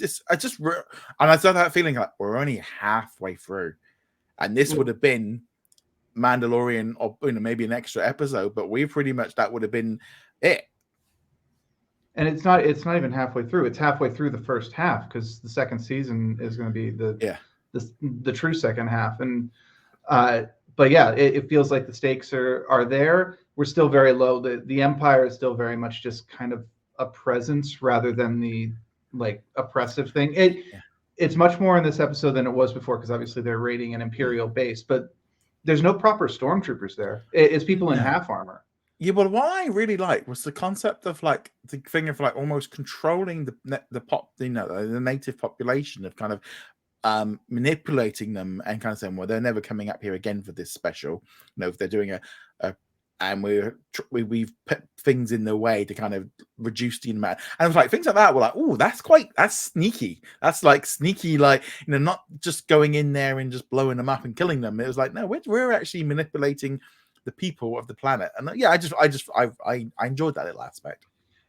I started that feeling like we're only halfway through, and this would have been Mandalorian, or maybe an extra episode, but that would have been it. And it's not even halfway through. It's halfway through the first half, because the second season is going to be the true second half. And but yeah, it feels like the stakes are there. We're still very low. The Empire is still very much just kind of a presence rather than the like oppressive thing. It's much more in this episode than it was before, because obviously they're raiding an Imperial base, but there's no proper stormtroopers there. It's people in half armor. Yeah, but what I really liked was the concept of like the thing of like almost controlling the native population, of kind of manipulating them and kind of saying, well, they're never coming up here again for this special. If they're doing and we've put things in the way to kind of reduce the amount. And it was like things like that were like, oh, that's sneaky. That's like sneaky, like not just going in there and just blowing them up and killing them. It was like, no, we're actually manipulating the people of the planet. And yeah, I enjoyed that little aspect.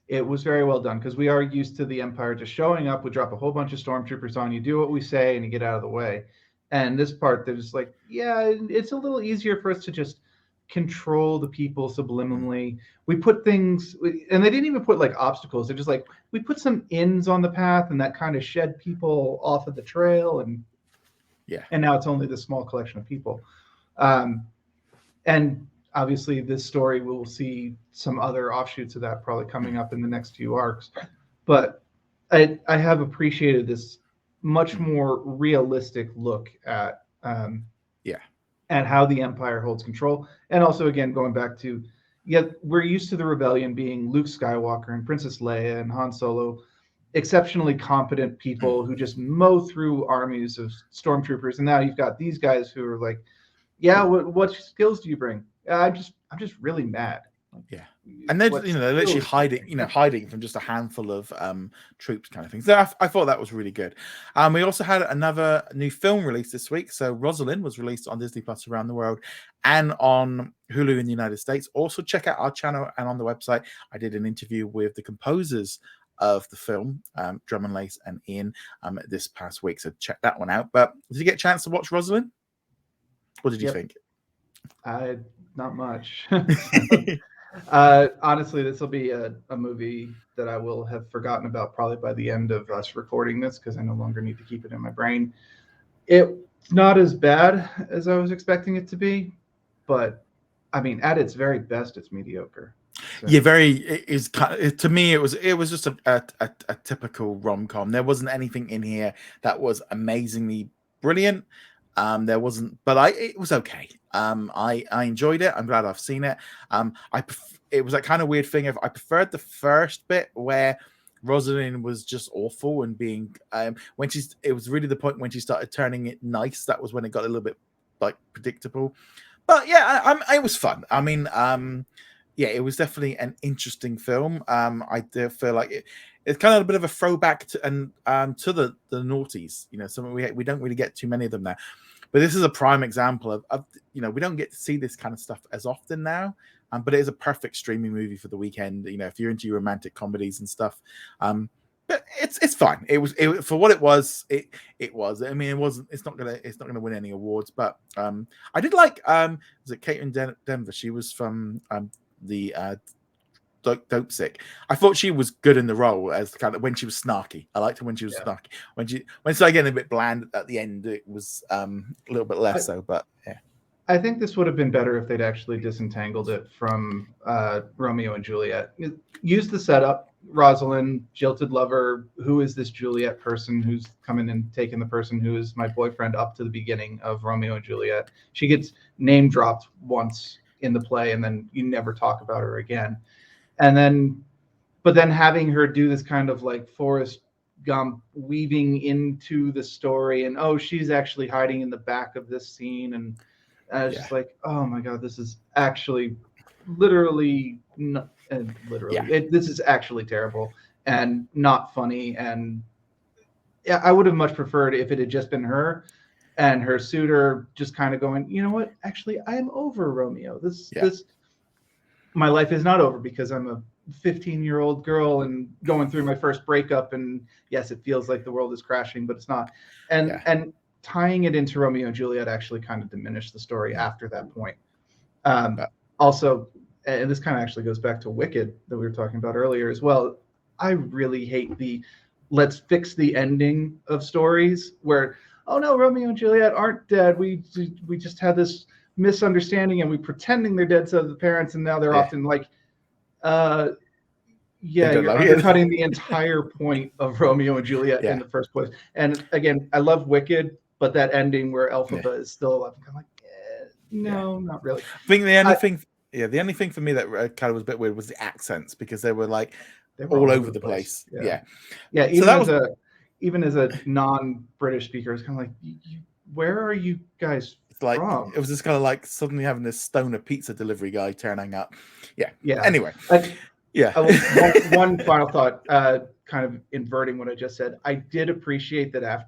It was very well done, because we are used to the Empire just showing up. We drop a whole bunch of stormtroopers on you, do what we say, and you get out of the way. And this part, they're just like, yeah, it's a little easier for us to just control the people subliminally. We put things, and they didn't even put like obstacles. They're just like, we put some inns on the path, and that kind of shed people off of the trail. And now it's only this small collection of people. And obviously this story, we'll see some other offshoots of that probably coming up in the next few arcs. But I have appreciated this much more realistic look at how the Empire holds control. And also, again, going back to, we're used to the rebellion being Luke Skywalker and Princess Leia and Han Solo, exceptionally competent people who just mow through armies of stormtroopers. And now you've got these guys who are like, yeah, what skills do you bring? I'm just really mad. Yeah, and they're literally hiding from just a handful of troops, kind of thing. So I thought that was really good. We also had another new film released this week. So Rosaline was released on Disney Plus around the world and on Hulu in the United States. Also check out our channel and on the website. I did an interview with the composers of the film, Drum and Lace and Ian, this past week. So check that one out. But did you get a chance to watch Rosaline? What did you think? Not much. Honestly, this will be a movie that I will have forgotten about probably by the end of us recording this, because I no longer need to keep it in my brain. It's not as bad as I was expecting it to be, but I mean, at its very best, it's mediocre. So. Yeah, to me, it was just a typical rom-com. There wasn't anything in here that was amazingly brilliant. There wasn't, but it was okay. I enjoyed it. I'm glad I've seen it. It was that kind of weird thing of, I preferred the first bit where Rosaline was just awful and being it was really the point when she started turning it nice. That was when it got a little bit like predictable. But yeah, it was fun. I mean, it was definitely an interesting film. I do feel like it's kind of a bit of a throwback to the noughties. Something we don't really get too many of them now. But this is a prime example of we don't get to see this kind of stuff as often now. But it is a perfect streaming movie for the weekend. If you're into your romantic comedies and stuff. But it's fine. It was for what it was. It was. I mean, it's not gonna win any awards. But I did like was it Caitlin Denver? She was from the Dope Sick. I thought she was good in the role as kind of when she was snarky. I liked her when she was snarky. When she started getting a bit bland at the end, it was a little bit less so. But yeah, I think this would have been better if they'd actually disentangled it from Romeo and Juliet. Use the setup, Rosaline, jilted lover. Who is this Juliet person who's coming and taking the person who is my boyfriend up to the beginning of Romeo and Juliet? She gets name dropped once in the play, and then you never talk about her again. And then, but then having her do this kind of like Forrest Gump weaving into the story, and oh, she's actually hiding in the back of this scene, and I was just like, oh my god, this is actually literally not, this is actually terrible and not funny. And yeah, I would have much preferred if it had just been her and her suitor just kind of going, you know what, actually I'm over Romeo. This my life is not over because I'm a 15-year-old girl and going through my first breakup, and yes, it feels like the world is crashing, but it's not. And tying it into Romeo and Juliet actually kind of diminished the story after that point. Also, and this kind of actually goes back to Wicked that we were talking about earlier as well. I really hate the let's fix the ending of stories where, oh no, Romeo and Juliet aren't dead. We just had this misunderstanding and we pretending they're dead to the parents, and now they're often like, you're undercutting the entire point of Romeo and Juliet in the first place. And again, I love Wicked, but that ending where Elphaba is still alive, I'm like, no, not really. I think the only thing for me that kind of was a bit weird was the accents, because they were like all over the place. Even as a non-British speaker, it's kind of like, where are you guys from? It was just kind of like suddenly having this stoner pizza delivery guy turning up. Yeah. Anyway. One final thought, kind of inverting what I just said. I did appreciate that at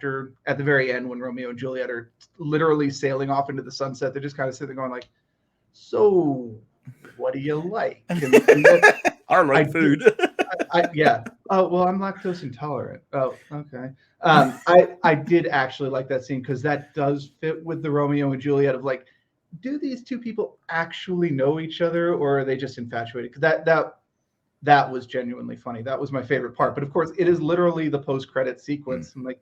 the very end, when Romeo and Juliet are literally sailing off into the sunset, they're just kind of sitting there going like, so what do you like? I like food. Oh, well, I'm lactose intolerant. Oh, okay. I did actually like that scene because that does fit with the Romeo and Juliet of like, do these two people actually know each other, or are they just infatuated? Because that was genuinely funny. That was my favorite part. But of course, it is literally the post-credit sequence. And like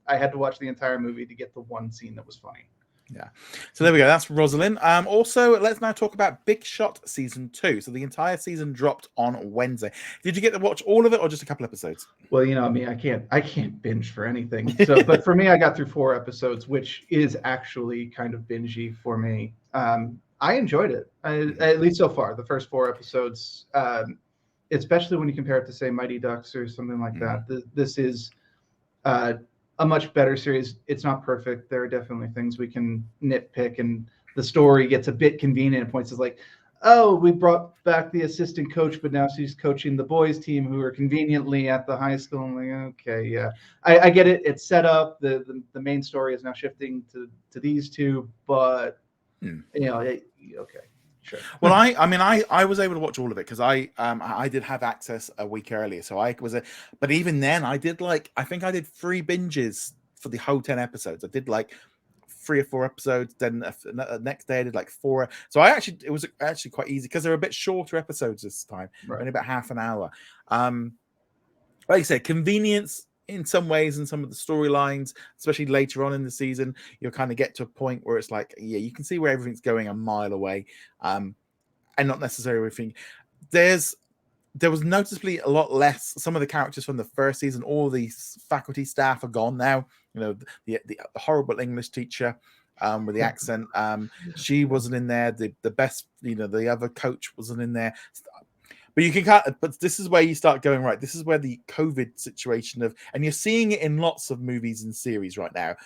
I had to watch the entire movie to get the one scene that was funny. Yeah. So there we go. That's Rosaline. Also, let's now talk about Big Shot season 2. So the entire season dropped on Wednesday. Did you get to watch all of it or just a couple episodes? Well, you know, I mean, I can't binge for anything. So, but for me, I got through 4 episodes, which is actually kind of bingey for me. I enjoyed it, at least so far. The first 4 episodes, especially when you compare it to, say, Mighty Ducks or something like that. This is a much better series. It's not perfect. There are definitely things we can nitpick, and the story gets a bit convenient at points. It's like, oh, we brought back the assistant coach, but now she's coaching the boys team who are conveniently at the high school. I'm like, okay, yeah, I get it. It's set up. The main story is now shifting to these two, but you know, okay. Sure. Well, I was able to watch all of it because I did have access a week earlier, so but even then I think I did 3 binges for the whole 10 episodes. I did like 3 or 4 episodes, then the next day I did like 4. So it was actually quite easy because they're a bit shorter episodes this time, only about half an hour. Like I said, convenience in some ways, in some of the storylines, especially later on in the season, you'll kind of get to a point where it's like, you can see where everything's going a mile away, and not necessarily everything. There was noticeably a lot less. Some of the characters from the first season, all the faculty staff are gone now. You know, the horrible English teacher with the accent, she wasn't in there. The best, the other coach wasn't in there. But you can but this is where you start going, right, this is where the COVID situation and you're seeing it in lots of movies and series right now,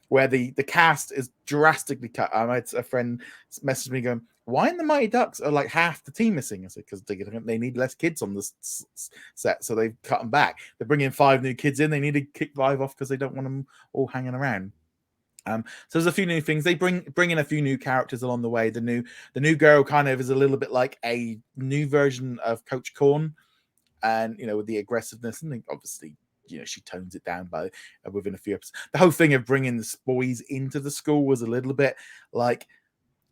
where the cast is drastically cut. I had a friend message me going, why in the Mighty Ducks are like half the team missing? I said, because they need less kids on the set, so they've cut them back. They're bringing 5 new kids in. They need to kick 5 off because they don't want them all hanging around. So there's a few new things. They bring in a few new characters along the way. The new girl kind of is a little bit like a new version of Coach Korn, and with the aggressiveness, and obviously she tones it down by within a few episodes. The whole thing of bringing the boys into the school was a little bit like,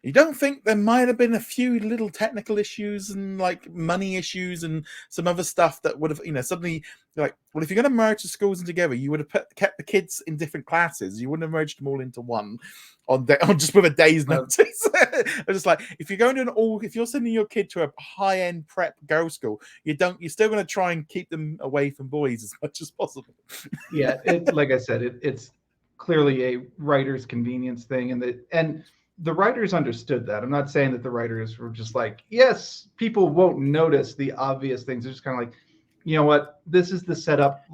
You don't think there might have been a few little technical issues and like money issues and some other stuff that would have, suddenly like, well, if you're going to merge the schools in together, you would have kept the kids in different classes. You wouldn't have merged them all into one on just with a day's notice. I'm just like, if you're going to if you're sending your kid to a high end prep girls' school, you're still going to try and keep them away from boys as much as possible. Yeah, like I said, it's clearly a writer's convenience thing, and the writers understood that. I'm not saying that the writers were just like, yes, people won't notice the obvious things. They're just kind of like, you know what, this is the setup.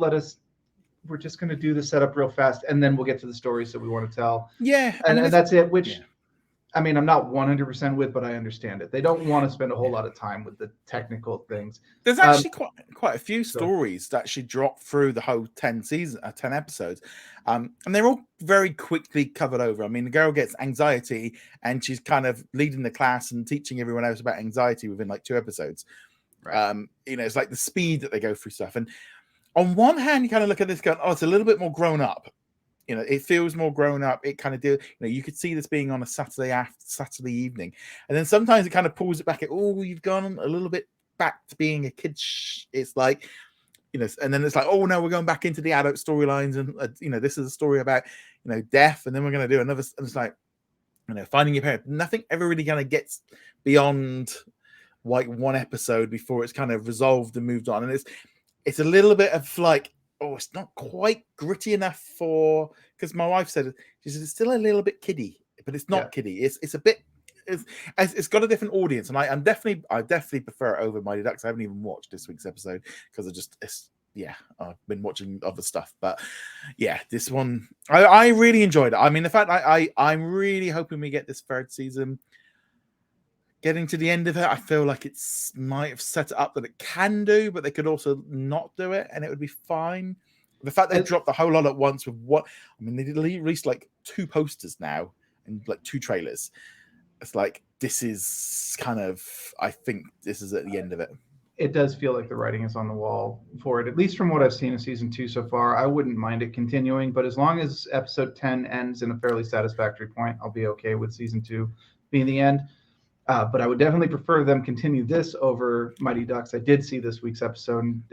We're just going to do the setup real fast, and then we'll get to the stories that we want to tell. Yeah, and that's it. Which, yeah. I mean, I'm not 100% with, but I understand it. They don't want to spend a whole lot of time with the technical things. There's actually quite a few stories that actually drop through the whole 10 episodes. And they're all very quickly covered over. I mean, the girl gets anxiety and she's kind of leading the class and teaching everyone else about anxiety within like 2 episodes. Right. It's like the speed that they go through stuff. And on one hand, you kind of look at this going, oh, it's a little bit more grown up. It feels more grown up. It kind of you could see this being on a Saturday evening. And then sometimes it kind of pulls it back. You've gone a little bit back to being a kid. It's like, and then it's like, oh no, we're going back into the adult storylines. And, this is a story about, death. And then we're going to do another. And it's like, finding your parents. Nothing ever really kind of gets beyond like one episode before it's kind of resolved and moved on. And it's a little bit of like, oh, it's not quite gritty enough because my wife said it's still a little bit kiddie, but it's not kiddie. It's a bit. It's got a different audience, and I definitely prefer it over Mighty Ducks. I haven't even watched this week's episode because I've been watching other stuff, but yeah, this one I really enjoyed it. I mean, the fact I'm really hoping we get this 3rd season. Getting to the end of it, I feel like might have set it up that it can do, but they could also not do it, and it would be fine. The fact they dropped the whole lot at once with they released like 2 posters now and like 2 trailers. It's like this is kind of, I think this is at the end of it. It does feel like the writing is on the wall for it, at least from what I've seen of season 2 so far. I wouldn't mind it continuing, but as long as episode 10 ends in a fairly satisfactory point, I'll be okay with season 2 being the end. But I would definitely prefer them continue this over Mighty Ducks. I did see this week's episode.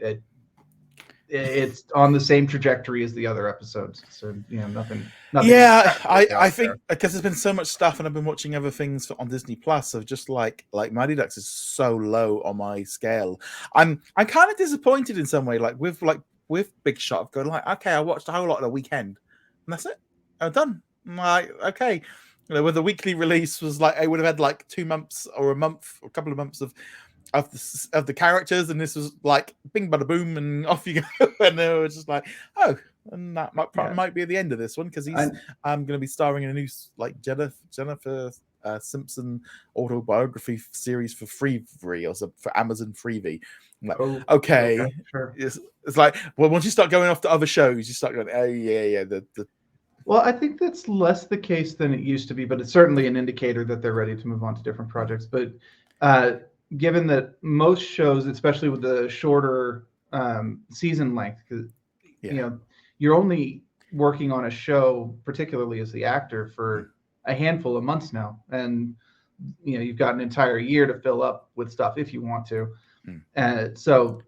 It's on the same trajectory as the other episodes. So, nothing. Yeah, I think because there's been so much stuff and I've been watching other things on Disney Plus of just like Mighty Ducks is so low on my scale. I'm kind of disappointed in some way, like with Big Shot. I've gone like, okay, I watched a whole lot of the weekend and that's it. I'm done. I'm like, okay. Where the weekly release was like, I would have had like 2 months or a couple of months of the characters, and this was like bing bada boom and off you go. And they were just like, oh, and that might be at the end of this one because he's going to be starring in a new like Jennifer Simpson autobiography series for Freevee or for Amazon Freevee. I'm like, okay. Sure. It's like, well, once you start going off to other shows, you start going, oh yeah, the Well, I think that's less the case than it used to be, but it's certainly an indicator that they're ready to move on to different projects. But given that most shows, especially with the shorter season length, because you're only working on a show, particularly as the actor, for a handful of months now, and you've got an entire year to fill up with stuff if you want to. So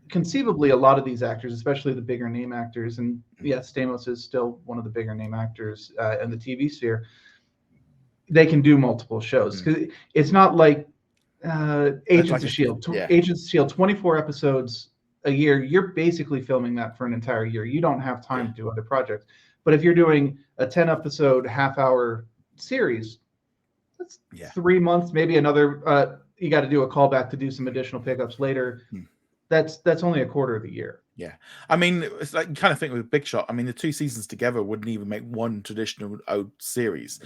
conceivably, a lot of these actors, especially the bigger name actors, and yes, Stamos is still one of the bigger name actors in the TV sphere, they can do multiple shows because it's not like Agents of S.H.I.E.L.D. Agents of S.H.I.E.L.D., 24 episodes a year. You're basically filming that for an entire year. You don't have time to do other projects. But if you're doing a 10-episode, half-hour series, that's 3 months, maybe another. You got to do a callback to do some additional pickups later. That's only a quarter of the year. Yeah, I mean, it's like you kind of think with Big Shot. I mean, the 2 seasons together wouldn't even make one traditional series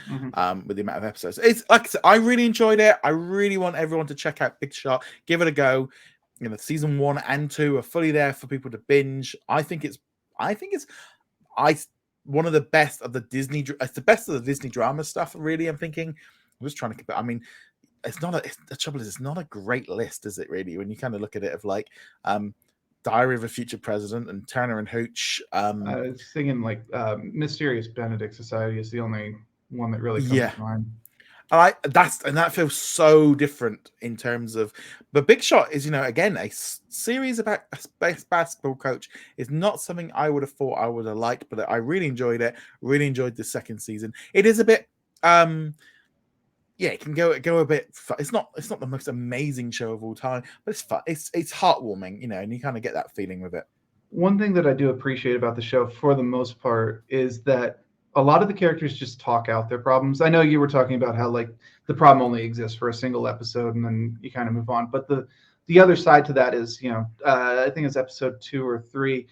with the amount of episodes. It's like I said, I really enjoyed it. I really want everyone to check out Big Shot. Give it a go. Season 1 and 2 are fully there for people to binge. I think it's one of the best of the Disney. It's the best of the Disney drama stuff. Really, I'm thinking. I'm just trying to compare. I mean, the trouble is it's not a great list, is it? Really, when you kind of look at it, of like Diary of a Future President and Turner and Hooch. I was thinking like Mysterious Benedict Society is the only one that really comes to mind. That feels so different in terms of. But Big Shot is, again, a series about a basketball coach is not something I would have thought I would have liked, but I really enjoyed it. Really enjoyed the second season. It is a bit, it can go a bit. It's not the most amazing show of all time, but it's fun. It's heartwarming, and you kind of get that feeling with it. One thing that I do appreciate about the show, for the most part, is that a lot of the characters just talk out their problems. I know you were talking about how like the problem only exists for a single episode and then you kind of move on. But the other side to that is, I think it's episode 2 or 3.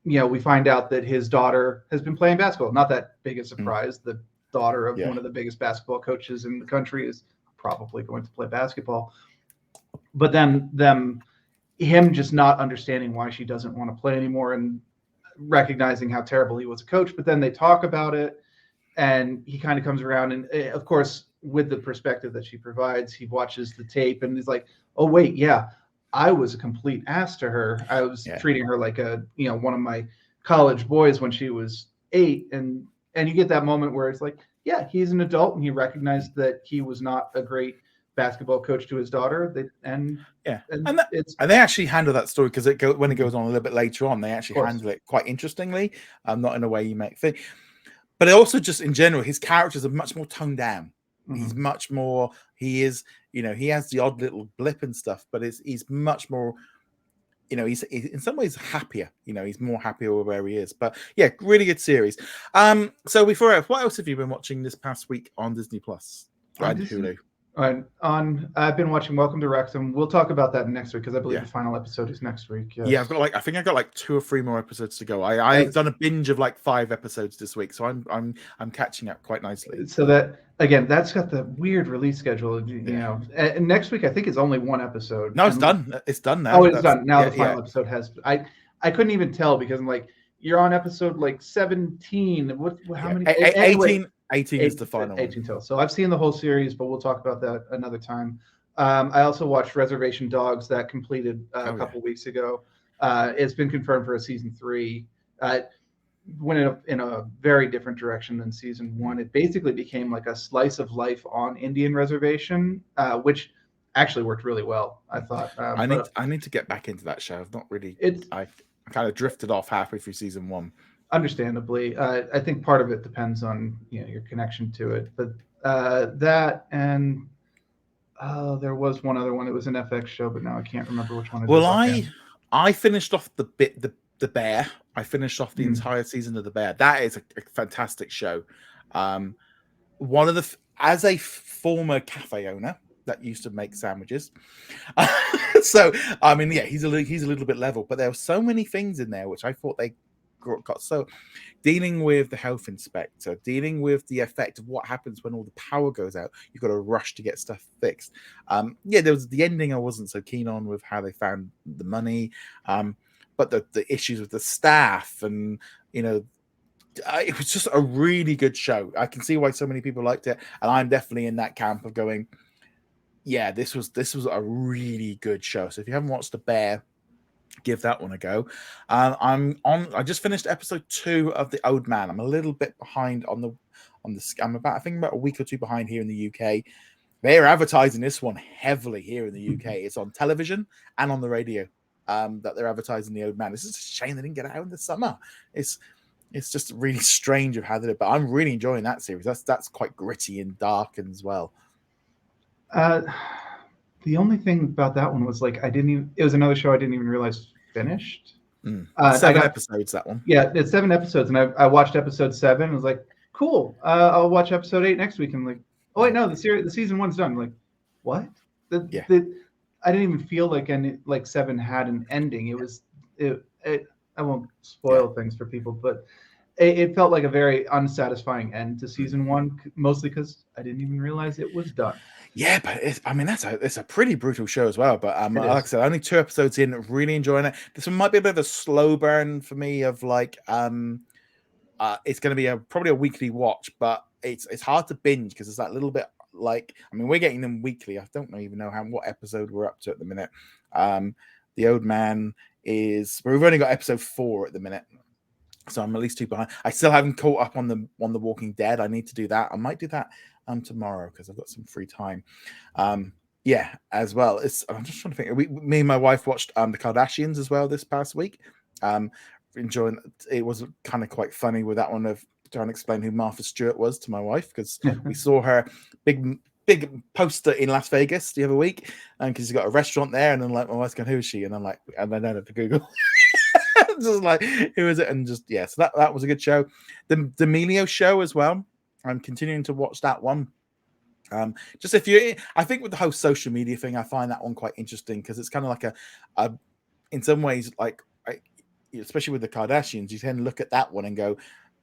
We find out that his daughter has been playing basketball. Not that big a surprise. The daughter of one of the biggest basketball coaches in the country is probably going to play basketball. But then him just not understanding why she doesn't want to play anymore and recognizing how terrible he was a coach. But then they talk about it and he kind of comes around, and of course, with the perspective that she provides, he watches the tape and he's like, oh wait, yeah, I was a complete ass to her. I was treating her like one of my college boys when she was 8. And you get that moment where it's like, yeah, he's an adult and he recognized that he was not a great basketball coach to his daughter. And they actually handle that story, because when it goes on a little bit later on, they actually handle it quite interestingly, not in a way you might think. But also, just in general, his characters are much more toned down. Mm-hmm. He's much more. He is, he has the odd little blip and stuff, but he's much more. He's in some ways happier. He's more happier where he is. But yeah, really good series. So before, what else have you been watching this past week on Disney Plus and Hulu? I've been watching Welcome to Wrexham. We'll talk about that next week, because I believe the final episode is next week. Yes. Yeah, I think I've got 2 or 3 more episodes to go. I've done a binge of 5 episodes this week, so I'm catching up quite nicely. So that's got the weird release schedule. And next week I think is only 1 episode. No, it's done. It's done now. Oh, it's done now. The final episode has. I couldn't even tell, because I'm like, you're on episode 17. How many? 18 is the final 18 total. So I've seen the whole series, but we'll talk about that another time. I also watched Reservation Dogs, that completed a couple weeks ago. It's been confirmed for a season 3. Went in a very different direction than season 1. It basically became like a slice of life on Indian reservation, which actually worked really well, I thought. I need to get back into that show. I've not really. I kind of drifted off halfway through season 1. Understandably, I think part of it depends on your connection to it. But that, and there was one other one. It was an FX show, but now I can't remember which one it is. Well, I finished off the Bear. I finished off the entire season of The Bear. That is a fantastic show. One of as a former cafe owner that used to make sandwiches, so I mean, he's a little bit level, but there were so many things in there which I thought they got. So dealing with the health inspector, dealing with the effect of what happens when all the power goes out, you've got to rush to get stuff fixed. There was the ending I wasn't so keen on, with how they found the money, but the issues with the staff, and it was just a really good show. I can see why so many people liked it, and I'm definitely in that camp of going, this was a really good show. So if you haven't watched The Bear, give that one a go. I just finished episode 2 of The Old Man. I'm a little bit behind on the I'm about a week or 2 behind here in the UK. They're advertising this one heavily here in the UK. It's on television and on the radio, that they're advertising The Old Man. It's just a shame they didn't get it out in the summer. It's just really strange of how they did it, but I'm really enjoying that series. That's quite gritty and dark as well. The only thing about that one was it was another show I didn't even realize finished. 7 episodes, that one. Yeah, it's 7 episodes, and I watched episode 7 and was like, cool. I'll watch episode 8 next week. And I'm like, oh wait, no, the season 1's done. I'm like, what? I didn't even feel like 7 had an ending. I won't spoil things for people, but it felt like a very unsatisfying end to season 1, mostly because I didn't even realize it was done. Yeah, but it's a pretty brutal show as well. But like I said, only 2 episodes in, really enjoying it. This one might be a bit of a slow burn for me. Of it's going to be probably a weekly watch, but it's hard to binge, because it's that little bit we're getting them weekly. I don't even know what episode we're up to at the minute. The Old Man we've only got episode 4 at the minute. So I'm at least 2 behind. I still haven't caught up on the Walking Dead. I need to do that. I might do that tomorrow because I've got some free time. Yeah, as well. I'm just trying to think. Me and my wife watched the Kardashians as well this past week. Enjoying it. Was kind of quite funny with that one of trying to explain who Martha Stewart was to my wife because we saw her big poster in Las Vegas the other week, and because she's got a restaurant there, and then like my wife's going, "Who is she?" And I'm like, and then I had to Google. Just like, who is it? And just yeah, so that was a good show. The D'Amelio show as well. I'm continuing to watch that one. Just if you, I think with the whole social media thing, I find that one quite interesting because it's kind of like a in some ways, like especially with the Kardashians, you tend to look at that one and go,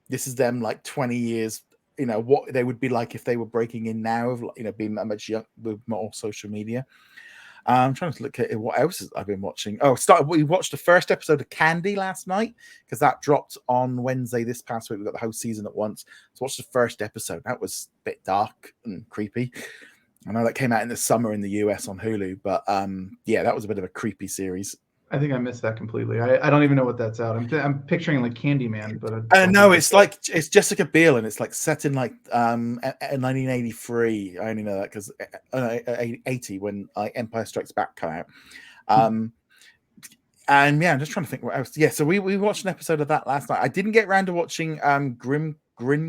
this is them like 20 years, what they would be like if they were breaking in now, of being that much young with more social media. I'm trying to look at what else I've been watching. We watched the first episode of Candy last night because that dropped on Wednesday this past week. We got the whole season at once. So watched the first episode. That was a bit dark and creepy. I know that came out in the summer in the US on Hulu, but yeah, that was a bit of a creepy series. I think I missed that completely. I don't even know what that's out. I'm picturing like Candyman, but no, it's like it's Jessica Biel, and it's like set in like 1983. I only know that because 80 when Empire Strikes Back came out. And yeah, I'm just trying to think what else. Yeah, so we watched an episode of that last night. I didn't get around to watching Grim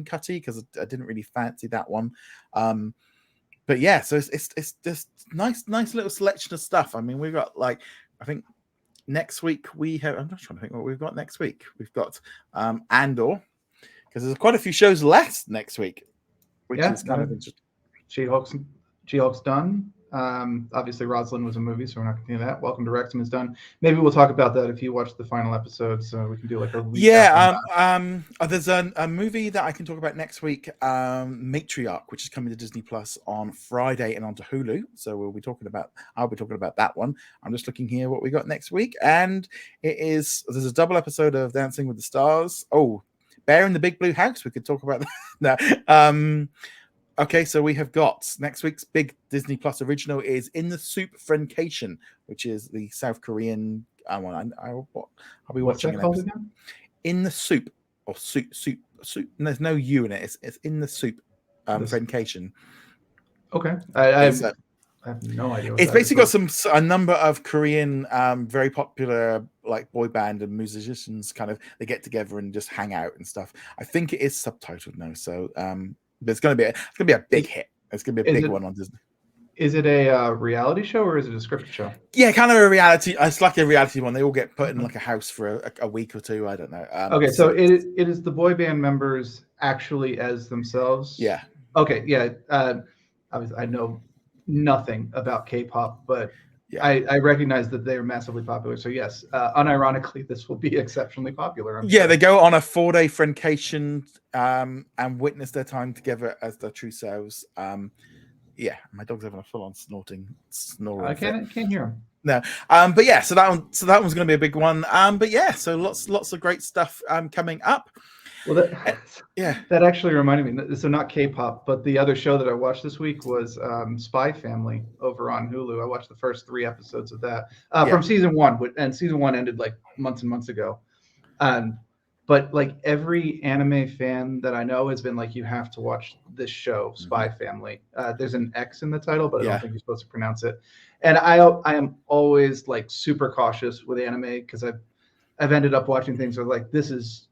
Cutty because I didn't really fancy that one. But yeah, so it's just nice little selection of stuff. I mean, we've got like I think. Next week we have. I'm just trying to think what we've got next week. We've got Andor because there's quite a few shows left next week, which is kind of interesting. She-Hulk's done. Obviously, Rosaline was a movie, so we're not going to do that. Welcome to Wrexham is done. Maybe we'll talk about that if you watch the final episode, so we can do like a recap. Yeah. There's a movie that I can talk about next week, Matriarch, which is coming to Disney Plus on Friday and onto Hulu. So I'll be talking about that one. I'm just looking here what we got next week, and there's a double episode of Dancing with the Stars. Oh, Bear in the Big Blue House. We could talk about that. No. Okay, so we have got next week's big Disney Plus original is In the Soup Friendcation, which is the South Korean. I'll be watching an episode. Again? In the Soup or soup. And there's no U in it. It's In the Soup Friendcation. Okay, I have no idea. It's basically got a number of Korean very popular like boy band and musicians. Kind of they get together and just hang out and stuff. I think it is subtitled now, so. But it's gonna be a big hit. It's gonna be a big one on Disney. Is it a reality show or is it a scripted show? Yeah, kind of a reality. It's like a reality one. They all get put in like a house for a week or two. I don't know. Okay, so it is the boy band members actually as themselves. Yeah. Okay. Yeah. I know nothing about K-pop, but yeah. I recognize that they are massively popular. So yes, unironically, this will be exceptionally popular. I'm sure. They go on a 4-day friendcation and witness their time together as their true selves. Yeah, my dog's having a full-on snoring. I can't hear him. No, but yeah, so that one's going to be a big one. But yeah, so lots of great stuff coming up. Well, that actually reminded me. So not K-pop, but the other show that I watched this week was Spy Family over on Hulu. I watched the first 3 episodes of that from season 1, and season 1 ended like months and months ago. But like every anime fan that I know has been like, you have to watch this show, Spy Family. There's an X in the title, but I don't think you're supposed to pronounce it. And I am always like super cautious with anime because I've ended up watching things where like this is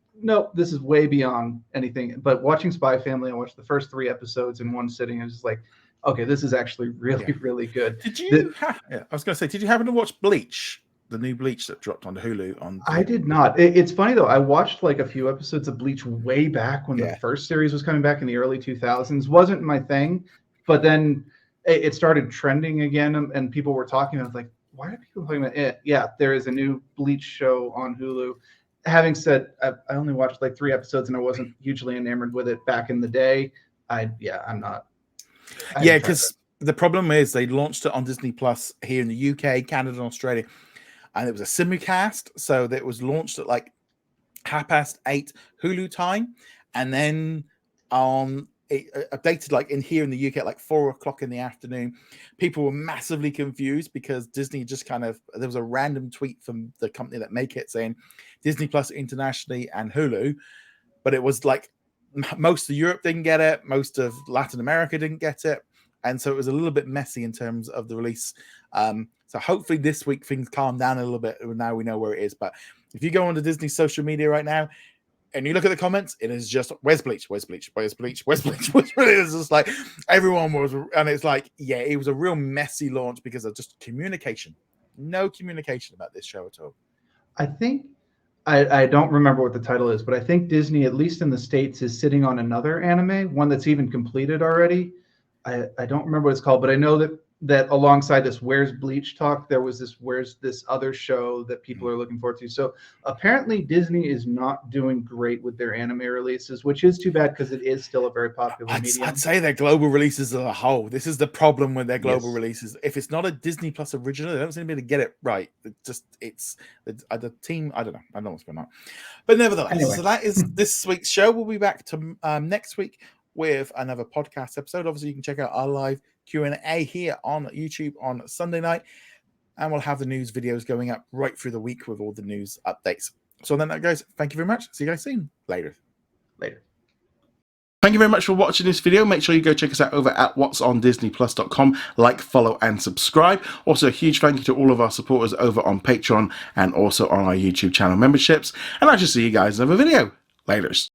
way beyond anything. But watching Spy Family, I watched the first 3 episodes in one sitting. I was just like, okay, this is actually really good. Did you? I was going to say, did you happen to watch Bleach? The new Bleach that dropped onto Hulu. I did not. It's funny though. I watched like a few episodes of Bleach way back when the first series was coming back in the early 2000s. Wasn't my thing, but then it started trending again, and people were talking. I was like, why are people talking about it? Yeah, there is a new Bleach show on Hulu. Having said, I only watched like 3 episodes, and I wasn't hugely enamored with it back in the day. I'm not. Yeah, because the problem is they launched it on Disney Plus here in the UK, Canada, and Australia. And it was a simulcast, so that was launched at like 8:30 Hulu time, and then it updated like in here in the UK at like 4:00 in the afternoon. People were massively confused because Disney just there was a random tweet from the company that make it saying Disney Plus internationally and Hulu, but it was like most of Europe didn't get it, most of Latin America didn't get it, and so it was a little bit messy in terms of the release. So hopefully this week things calm down a little bit. Now we know where it is. But if you go onto Disney's social media right now and you look at the comments, it is just where's Bleach, where's Bleach, where's Bleach, where's Bleach. It's just like everyone was, and it's like, yeah, it was a real messy launch because of just communication. No communication about this show at all. I think I don't remember what the title is, but I think Disney, at least in the States, is sitting on another anime, one that's even completed already. I don't remember what it's called, but I know that alongside this Where's Bleach talk, there was where's this other show that people are looking forward to. So apparently Disney is not doing great with their anime releases, which is too bad because it is still a very popular medium. I'd say their global releases as a whole. This is the problem with their global releases. If it's not a Disney Plus original, they don't seem to be able to get it right. It's the team. I don't know. I don't know what's going on. But nevertheless, anyway. So that is this week's show. We'll be back to next week with another podcast episode. Obviously, you can check out our live Q&A here on YouTube on Sunday night, and we'll have the news videos going up right through the week with all the news updates. So then, guys, thank you very much. See you guys soon. Later. Thank you very much for watching this video. Make sure you go check us out over at whatsondisneyplus.com. Like, follow, and subscribe. Also, a huge thank you to all of our supporters over on Patreon and also on our YouTube channel memberships. And I shall see you guys in another video. Laters.